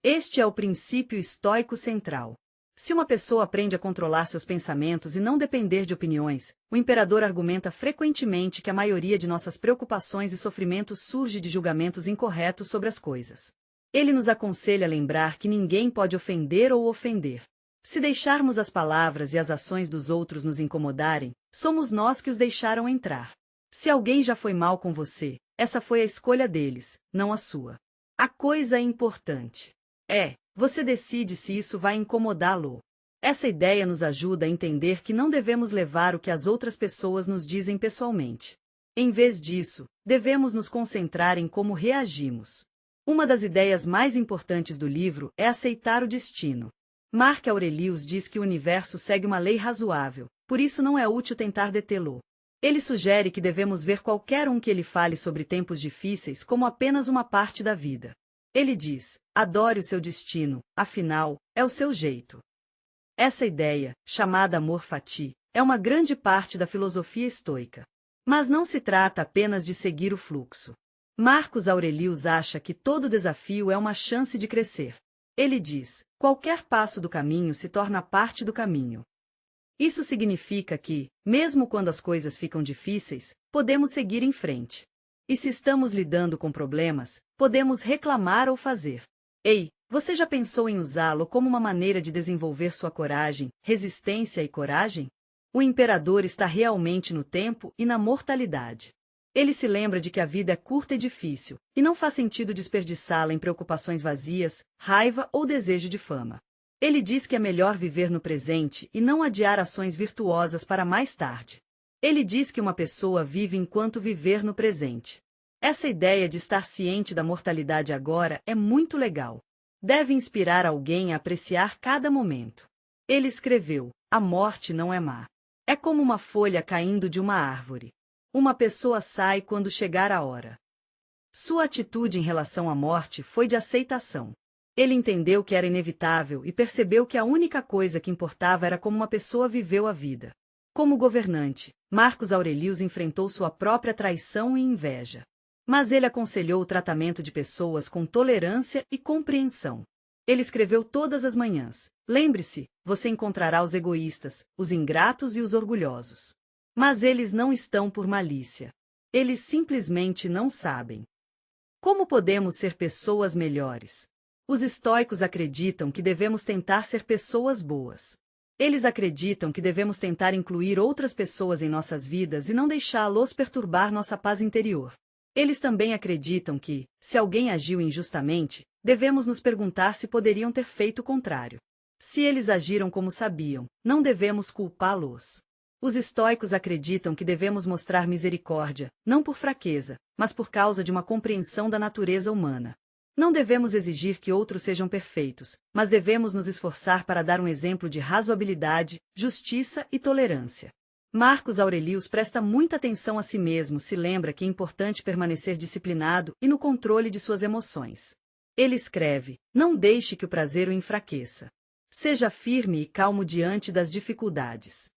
Este é o princípio estoico central. Se uma pessoa aprende a controlar seus pensamentos e não depender de opiniões, o imperador argumenta frequentemente que a maioria de nossas preocupações e sofrimentos surge de julgamentos incorretos sobre as coisas. Ele nos aconselha a lembrar que ninguém pode ofender ou ofender. Se deixarmos as palavras e as ações dos outros nos incomodarem, somos nós que os deixaram entrar. Se alguém já foi mal com você, essa foi a escolha deles, não a sua. A coisa importante você decide se isso vai incomodá-lo. Essa ideia nos ajuda a entender que não devemos levar o que as outras pessoas nos dizem pessoalmente. Em vez disso, devemos nos concentrar em como reagimos. Uma das ideias mais importantes do livro é aceitar o destino. Marco Aurelius diz que o universo segue uma lei razoável, por isso não é útil tentar detê-lo. Ele sugere que devemos ver qualquer um que ele fale sobre tempos difíceis como apenas uma parte da vida. Ele diz: adore o seu destino, afinal, é o seu jeito. Essa ideia, chamada amor fati, é uma grande parte da filosofia estoica. Mas não se trata apenas de seguir o fluxo. Marcus Aurelius acha que todo desafio é uma chance de crescer. Ele diz: qualquer passo do caminho se torna parte do caminho. Isso significa que, mesmo quando as coisas ficam difíceis, podemos seguir em frente. E se estamos lidando com problemas, podemos reclamar ou fazer. Ei, você já pensou em usá-lo como uma maneira de desenvolver sua coragem, resistência e coragem? O imperador está realmente no tempo e na mortalidade. Ele se lembra de que a vida é curta e difícil, e não faz sentido desperdiçá-la em preocupações vazias, raiva ou desejo de fama. Ele diz que é melhor viver no presente e não adiar ações virtuosas para mais tarde. Ele diz que uma pessoa vive enquanto viver no presente. Essa ideia de estar ciente da mortalidade agora é muito legal. Deve inspirar alguém a apreciar cada momento. Ele escreveu: a morte não é má. É como uma folha caindo de uma árvore. Uma pessoa sai quando chegar a hora. Sua atitude em relação à morte foi de aceitação. Ele entendeu que era inevitável e percebeu que a única coisa que importava era como uma pessoa viveu a vida. Como governante, Marcus Aurelius enfrentou sua própria traição e inveja. Mas ele aconselhou o tratamento de pessoas com tolerância e compreensão. Ele escreveu todas as manhãs: lembre-se, você encontrará os egoístas, os ingratos e os orgulhosos. Mas eles não estão por malícia. Eles simplesmente não sabem. Como podemos ser pessoas melhores? Os estoicos acreditam que devemos tentar ser pessoas boas. Eles acreditam que devemos tentar incluir outras pessoas em nossas vidas e não deixá-los perturbar nossa paz interior. Eles também acreditam que, se alguém agiu injustamente, devemos nos perguntar se poderiam ter feito o contrário. Se eles agiram como sabiam, não devemos culpá-los. Os estoicos acreditam que devemos mostrar misericórdia, não por fraqueza, mas por causa de uma compreensão da natureza humana. Não devemos exigir que outros sejam perfeitos, mas devemos nos esforçar para dar um exemplo de razoabilidade, justiça e tolerância. Marcus Aurelius presta muita atenção a si mesmo, se lembra que é importante permanecer disciplinado e no controle de suas emoções. Ele escreve: não deixe que o prazer o enfraqueça. Seja firme e calmo diante das dificuldades.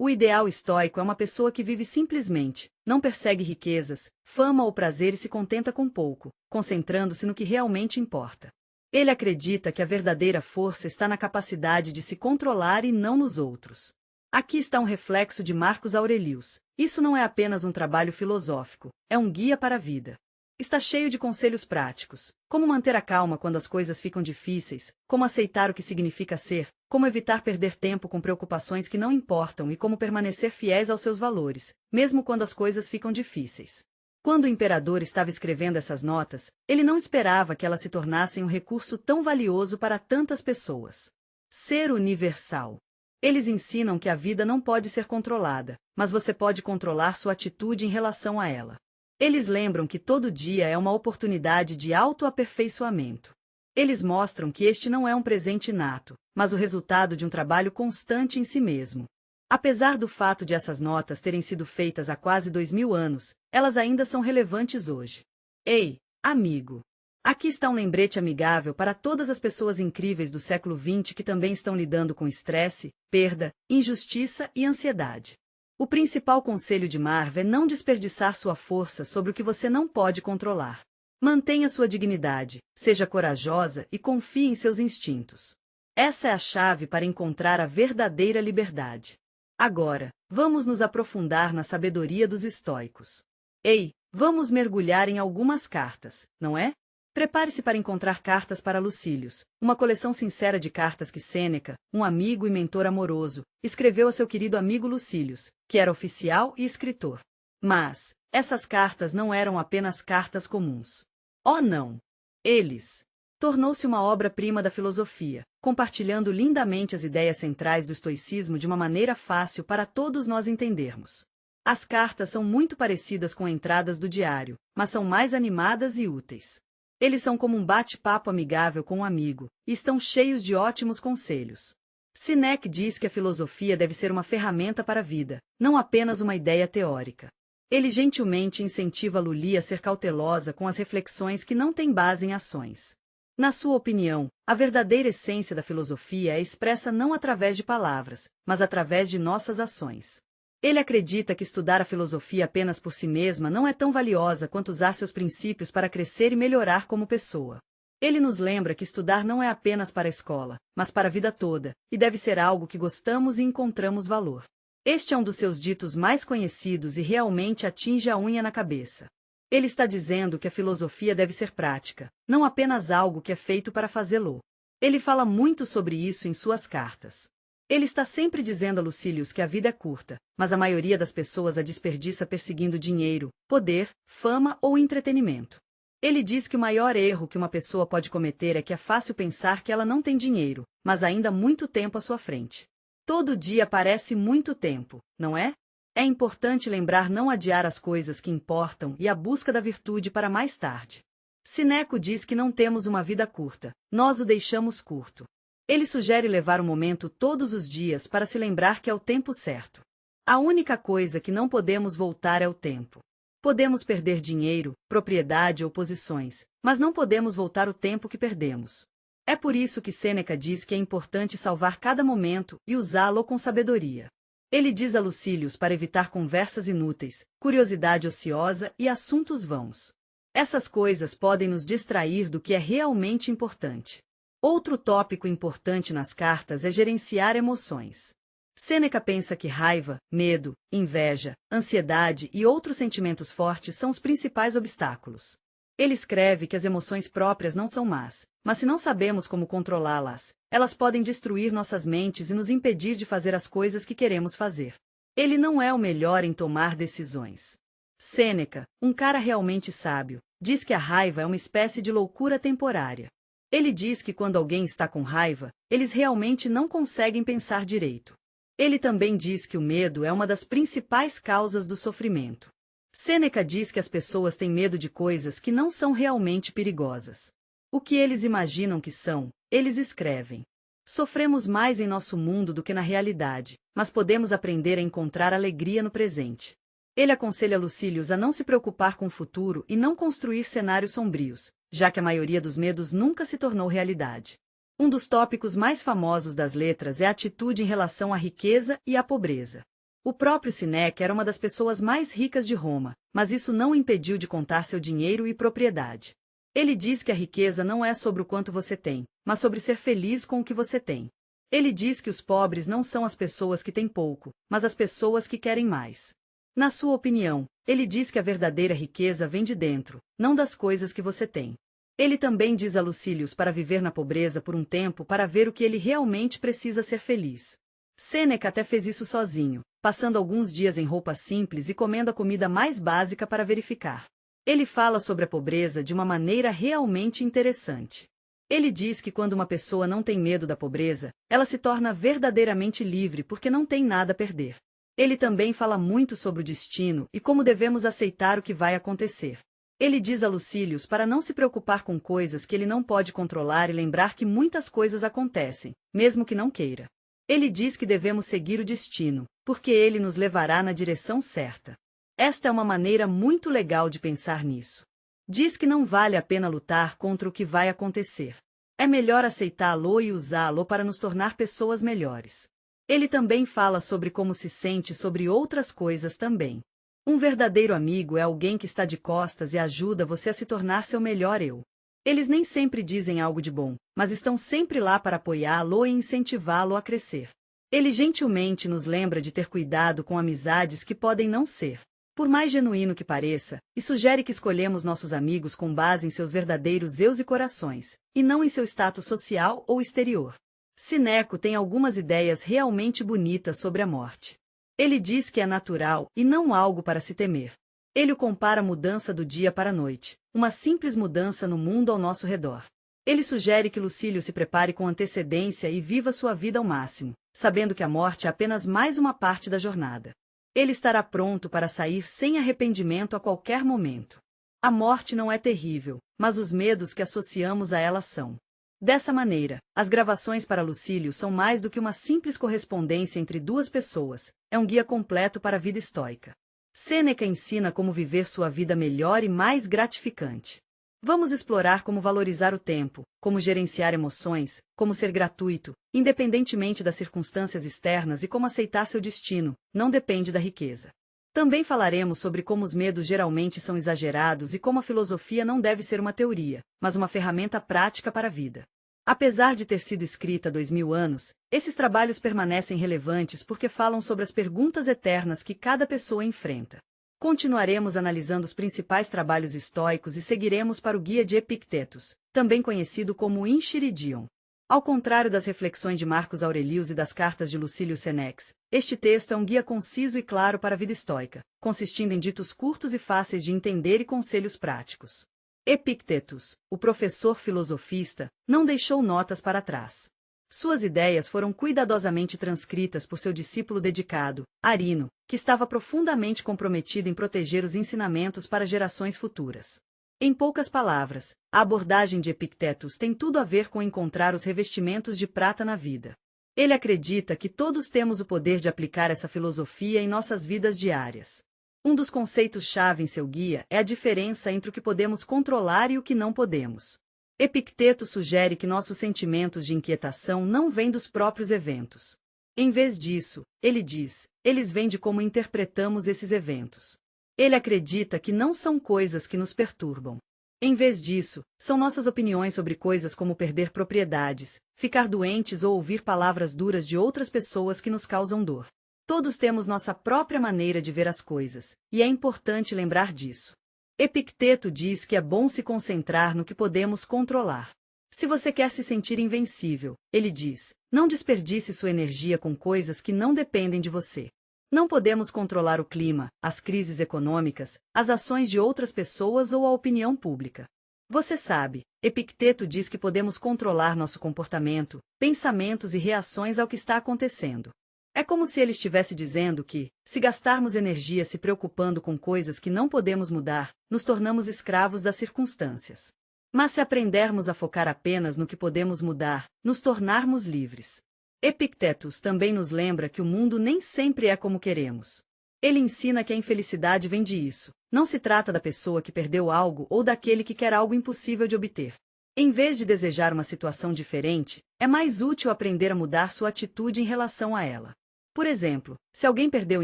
O ideal estoico é uma pessoa que vive simplesmente, não persegue riquezas, fama ou prazer e se contenta com pouco, concentrando-se no que realmente importa. Ele acredita que a verdadeira força está na capacidade de se controlar e não nos outros. Aqui está um reflexo de Marcos Aurelius. Isso não é apenas um trabalho filosófico, é um guia para a vida. Está cheio de conselhos práticos. Como manter a calma quando as coisas ficam difíceis, como aceitar o que significa ser, como evitar perder tempo com preocupações que não importam e como permanecer fiéis aos seus valores, mesmo quando as coisas ficam difíceis. Quando o imperador estava escrevendo essas notas, ele não esperava que elas se tornassem um recurso tão valioso para tantas pessoas. Ser universal. Eles ensinam que a vida não pode ser controlada, mas você pode controlar sua atitude em relação a ela. Eles lembram que todo dia é uma oportunidade de autoaperfeiçoamento. Eles mostram que este não é um presente inato, mas o resultado de um trabalho constante em si mesmo. Apesar do fato de essas notas terem sido feitas há quase 2000 anos, elas ainda são relevantes hoje. Ei, amigo! Aqui está um lembrete amigável para todas as pessoas incríveis do século XX que também estão lidando com estresse, perda, injustiça e ansiedade. O principal conselho de Marv é não desperdiçar sua força sobre o que você não pode controlar. Mantenha sua dignidade, seja corajosa e confie em seus instintos. Essa é a chave para encontrar a verdadeira liberdade. Agora, vamos nos aprofundar na sabedoria dos estoicos. Ei, vamos mergulhar em algumas cartas, não é? Prepare-se para encontrar cartas para Lucílius, uma coleção sincera de cartas que Sêneca, um amigo e mentor amoroso, escreveu a seu querido amigo Lucílius, que era oficial e escritor. Mas, essas cartas não eram apenas cartas comuns. Oh não! Eles! Tornou-se uma obra-prima da filosofia, compartilhando lindamente as ideias centrais do estoicismo de uma maneira fácil para todos nós entendermos. As cartas são muito parecidas com entradas do diário, mas são mais animadas e úteis. Eles são como um bate-papo amigável com um amigo, e estão cheios de ótimos conselhos. Séneca diz que a filosofia deve ser uma ferramenta para a vida, não apenas uma ideia teórica. Ele gentilmente incentiva Lully a ser cautelosa com as reflexões que não têm base em ações. Na sua opinião, a verdadeira essência da filosofia é expressa não através de palavras, mas através de nossas ações. Ele acredita que estudar a filosofia apenas por si mesma não é tão valiosa quanto usar seus princípios para crescer e melhorar como pessoa. Ele nos lembra que estudar não é apenas para a escola, mas para a vida toda, e deve ser algo que gostamos e encontramos valor. Este é um dos seus ditos mais conhecidos e realmente atinge a unha na cabeça. Ele está dizendo que a filosofia deve ser prática, não apenas algo que é feito para fazê-lo. Ele fala muito sobre isso em suas cartas. Ele está sempre dizendo a Lucílius que a vida é curta, mas a maioria das pessoas a desperdiça perseguindo dinheiro, poder, fama ou entretenimento. Ele diz que o maior erro que uma pessoa pode cometer é que é fácil pensar que ela não tem dinheiro, mas ainda há muito tempo à sua frente. Todo dia parece muito tempo, não é? É importante lembrar não adiar as coisas que importam e a busca da virtude para mais tarde. Séneca diz que não temos uma vida curta, nós o deixamos curto. Ele sugere levar um momento todos os dias para se lembrar que é o tempo certo. A única coisa que não podemos voltar é o tempo. Podemos perder dinheiro, propriedade ou posições, mas não podemos voltar o tempo que perdemos. É por isso que Sêneca diz que é importante salvar cada momento e usá-lo com sabedoria. Ele diz a Lucílius para evitar conversas inúteis, curiosidade ociosa e assuntos vãos. Essas coisas podem nos distrair do que é realmente importante. Outro tópico importante nas cartas é gerenciar emoções. Sêneca pensa que raiva, medo, inveja, ansiedade e outros sentimentos fortes são os principais obstáculos. Ele escreve que as emoções próprias não são más, mas se não sabemos como controlá-las, elas podem destruir nossas mentes e nos impedir de fazer as coisas que queremos fazer. Ele não é o melhor em tomar decisões. Sêneca, um cara realmente sábio, diz que a raiva é uma espécie de loucura temporária. Ele diz que quando alguém está com raiva, eles realmente não conseguem pensar direito. Ele também diz que o medo é uma das principais causas do sofrimento. Sêneca diz que as pessoas têm medo de coisas que não são realmente perigosas. O que eles imaginam que são, eles escrevem. Sofremos mais em nosso mundo do que na realidade, mas podemos aprender a encontrar alegria no presente. Ele aconselha Lucílius a não se preocupar com o futuro e não construir cenários sombrios, já que a maioria dos medos nunca se tornou realidade. Um dos tópicos mais famosos das letras é a atitude em relação à riqueza e à pobreza. O próprio Séneca era uma das pessoas mais ricas de Roma, mas isso não o impediu de contar seu dinheiro e propriedade. Ele diz que a riqueza não é sobre o quanto você tem, mas sobre ser feliz com o que você tem. Ele diz que os pobres não são as pessoas que têm pouco, mas as pessoas que querem mais. Na sua opinião, ele diz que a verdadeira riqueza vem de dentro, não das coisas que você tem. Ele também diz a Lucílius para viver na pobreza por um tempo para ver o que ele realmente precisa ser feliz. Sêneca até fez isso sozinho, passando alguns dias em roupas simples e comendo a comida mais básica para verificar. Ele fala sobre a pobreza de uma maneira realmente interessante. Ele diz que quando uma pessoa não tem medo da pobreza, ela se torna verdadeiramente livre porque não tem nada a perder. Ele também fala muito sobre o destino e como devemos aceitar o que vai acontecer. Ele diz a Lucílius para não se preocupar com coisas que ele não pode controlar e lembrar que muitas coisas acontecem, mesmo que não queira. Ele diz que devemos seguir o destino, porque ele nos levará na direção certa. Esta é uma maneira muito legal de pensar nisso. Diz que não vale a pena lutar contra o que vai acontecer. É melhor aceitá-lo e usá-lo para nos tornar pessoas melhores. Ele também fala sobre como se sente sobre outras coisas também. Um verdadeiro amigo é alguém que está de costas e ajuda você a se tornar seu melhor eu. Eles nem sempre dizem algo de bom, mas estão sempre lá para apoiá-lo e incentivá-lo a crescer. Ele gentilmente nos lembra de ter cuidado com amizades que podem não ser, por mais genuíno que pareça, e sugere que escolhemos nossos amigos com base em seus verdadeiros eus e corações, e não em seu status social ou exterior. Sineco tem algumas ideias realmente bonitas sobre a morte. Ele diz que é natural e não algo para se temer. Ele o compara à mudança do dia para a noite, uma simples mudança no mundo ao nosso redor. Ele sugere que Lucílio se prepare com antecedência e viva sua vida ao máximo, sabendo que a morte é apenas mais uma parte da jornada. Ele estará pronto para sair sem arrependimento a qualquer momento. A morte não é terrível, mas os medos que associamos a ela são. Dessa maneira, as gravações para Lucílio são mais do que uma simples correspondência entre duas pessoas, é um guia completo para a vida estoica. Sêneca ensina como viver sua vida melhor e mais gratificante. Vamos explorar como valorizar o tempo, como gerenciar emoções, como ser gratuito, independentemente das circunstâncias externas e como aceitar seu destino, não depende da riqueza. Também falaremos sobre como os medos geralmente são exagerados e como a filosofia não deve ser uma teoria, mas uma ferramenta prática para a vida. Apesar de ter sido escrita há 2000 anos, esses trabalhos permanecem relevantes porque falam sobre as perguntas eternas que cada pessoa enfrenta. Continuaremos analisando os principais trabalhos estoicos e seguiremos para o Guia de Epictetus, também conhecido como Enchiridion. Ao contrário das reflexões de Marcos Aurelius e das cartas de Lucílio Senex, este texto é um guia conciso e claro para a vida estoica, consistindo em ditos curtos e fáceis de entender e conselhos práticos. Epictetus, o professor filosofista, não deixou notas para trás. Suas ideias foram cuidadosamente transcritas por seu discípulo dedicado, Arino, que estava profundamente comprometido em proteger os ensinamentos para gerações futuras. Em poucas palavras, a abordagem de Epictetus tem tudo a ver com encontrar os revestimentos de prata na vida. Ele acredita que todos temos o poder de aplicar essa filosofia em nossas vidas diárias. Um dos conceitos-chave em seu guia é a diferença entre o que podemos controlar e o que não podemos. Epictetus sugere que nossos sentimentos de inquietação não vêm dos próprios eventos. Em vez disso, ele diz, eles vêm de como interpretamos esses eventos. Ele acredita que não são coisas que nos perturbam. Em vez disso, são nossas opiniões sobre coisas como perder propriedades, ficar doentes ou ouvir palavras duras de outras pessoas que nos causam dor. Todos temos nossa própria maneira de ver as coisas, e é importante lembrar disso. Epicteto diz que é bom se concentrar no que podemos controlar. Se você quer se sentir invencível, ele diz, não desperdice sua energia com coisas que não dependem de você. Não podemos controlar o clima, as crises econômicas, as ações de outras pessoas ou a opinião pública. Você sabe, Epicteto diz que podemos controlar nosso comportamento, pensamentos e reações ao que está acontecendo. É como se ele estivesse dizendo que, se gastarmos energia se preocupando com coisas que não podemos mudar, nos tornamos escravos das circunstâncias. Mas se aprendermos a focar apenas no que podemos mudar, nos tornarmos livres. Epictetus também nos lembra que o mundo nem sempre é como queremos. Ele ensina que a infelicidade vem disso. Não se trata da pessoa que perdeu algo ou daquele que quer algo impossível de obter. Em vez de desejar uma situação diferente, é mais útil aprender a mudar sua atitude em relação a ela. Por exemplo, se alguém perdeu o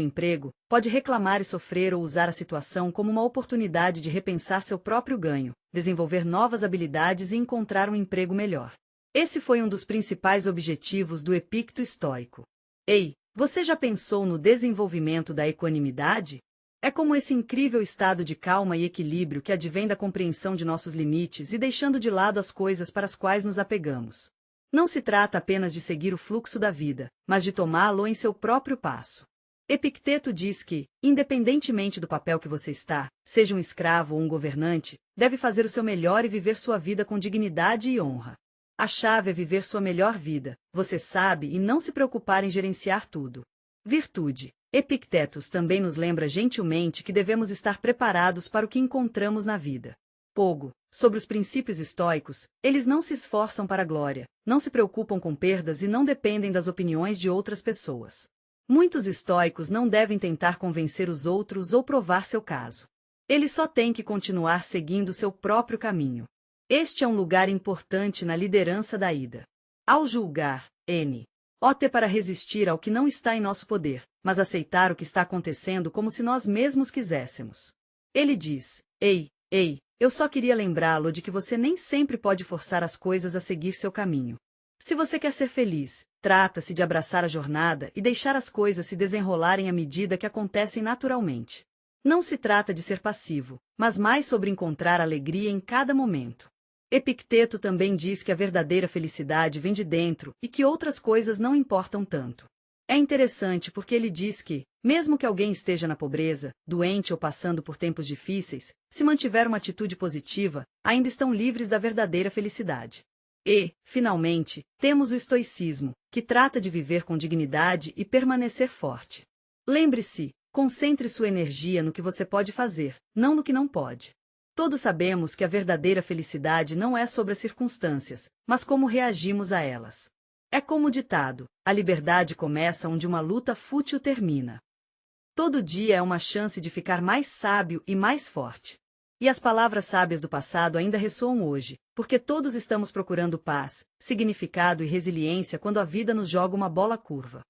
emprego, pode reclamar e sofrer ou usar a situação como uma oportunidade de repensar seu próprio ganho, desenvolver novas habilidades e encontrar um emprego melhor. Esse foi um dos principais objetivos do Epicto estoico. Ei, você já pensou no desenvolvimento da equanimidade? É como esse incrível estado de calma e equilíbrio que advém da compreensão de nossos limites e deixando de lado as coisas para as quais nos apegamos. Não se trata apenas de seguir o fluxo da vida, mas de tomá-lo em seu próprio passo. Epicteto diz que, independentemente do papel que você está, seja um escravo ou um governante, deve fazer o seu melhor e viver sua vida com dignidade e honra. A chave é viver sua melhor vida, você sabe, e não se preocupar em gerenciar tudo. Virtude. Epictetus também nos lembra gentilmente que devemos estar preparados para o que encontramos na vida. Pogo. Sobre os princípios estoicos, eles não se esforçam para a glória, não se preocupam com perdas e não dependem das opiniões de outras pessoas. Muitos estoicos não devem tentar convencer os outros ou provar seu caso. Eles só têm que continuar seguindo seu próprio caminho. Este é um lugar importante na liderança da ida. Ao julgar, opte para resistir ao que não está em nosso poder, mas aceitar o que está acontecendo como se nós mesmos quiséssemos. Ele diz, ei, eu só queria lembrá-lo de que você nem sempre pode forçar as coisas a seguir seu caminho. Se você quer ser feliz, trata-se de abraçar a jornada e deixar as coisas se desenrolarem à medida que acontecem naturalmente. Não se trata de ser passivo, mas mais sobre encontrar alegria em cada momento. Epicteto também diz que a verdadeira felicidade vem de dentro e que outras coisas não importam tanto. É interessante porque ele diz que, mesmo que alguém esteja na pobreza, doente ou passando por tempos difíceis, se mantiver uma atitude positiva, ainda estão livres da verdadeira felicidade. E, finalmente, temos o estoicismo, que trata de viver com dignidade e permanecer forte. Lembre-se, concentre sua energia no que você pode fazer, não no que não pode. Todos sabemos que a verdadeira felicidade não é sobre as circunstâncias, mas como reagimos a elas. É como o ditado, a liberdade começa onde uma luta fútil termina. Todo dia é uma chance de ficar mais sábio e mais forte. E as palavras sábias do passado ainda ressoam hoje, porque todos estamos procurando paz, significado e resiliência quando a vida nos joga uma bola curva.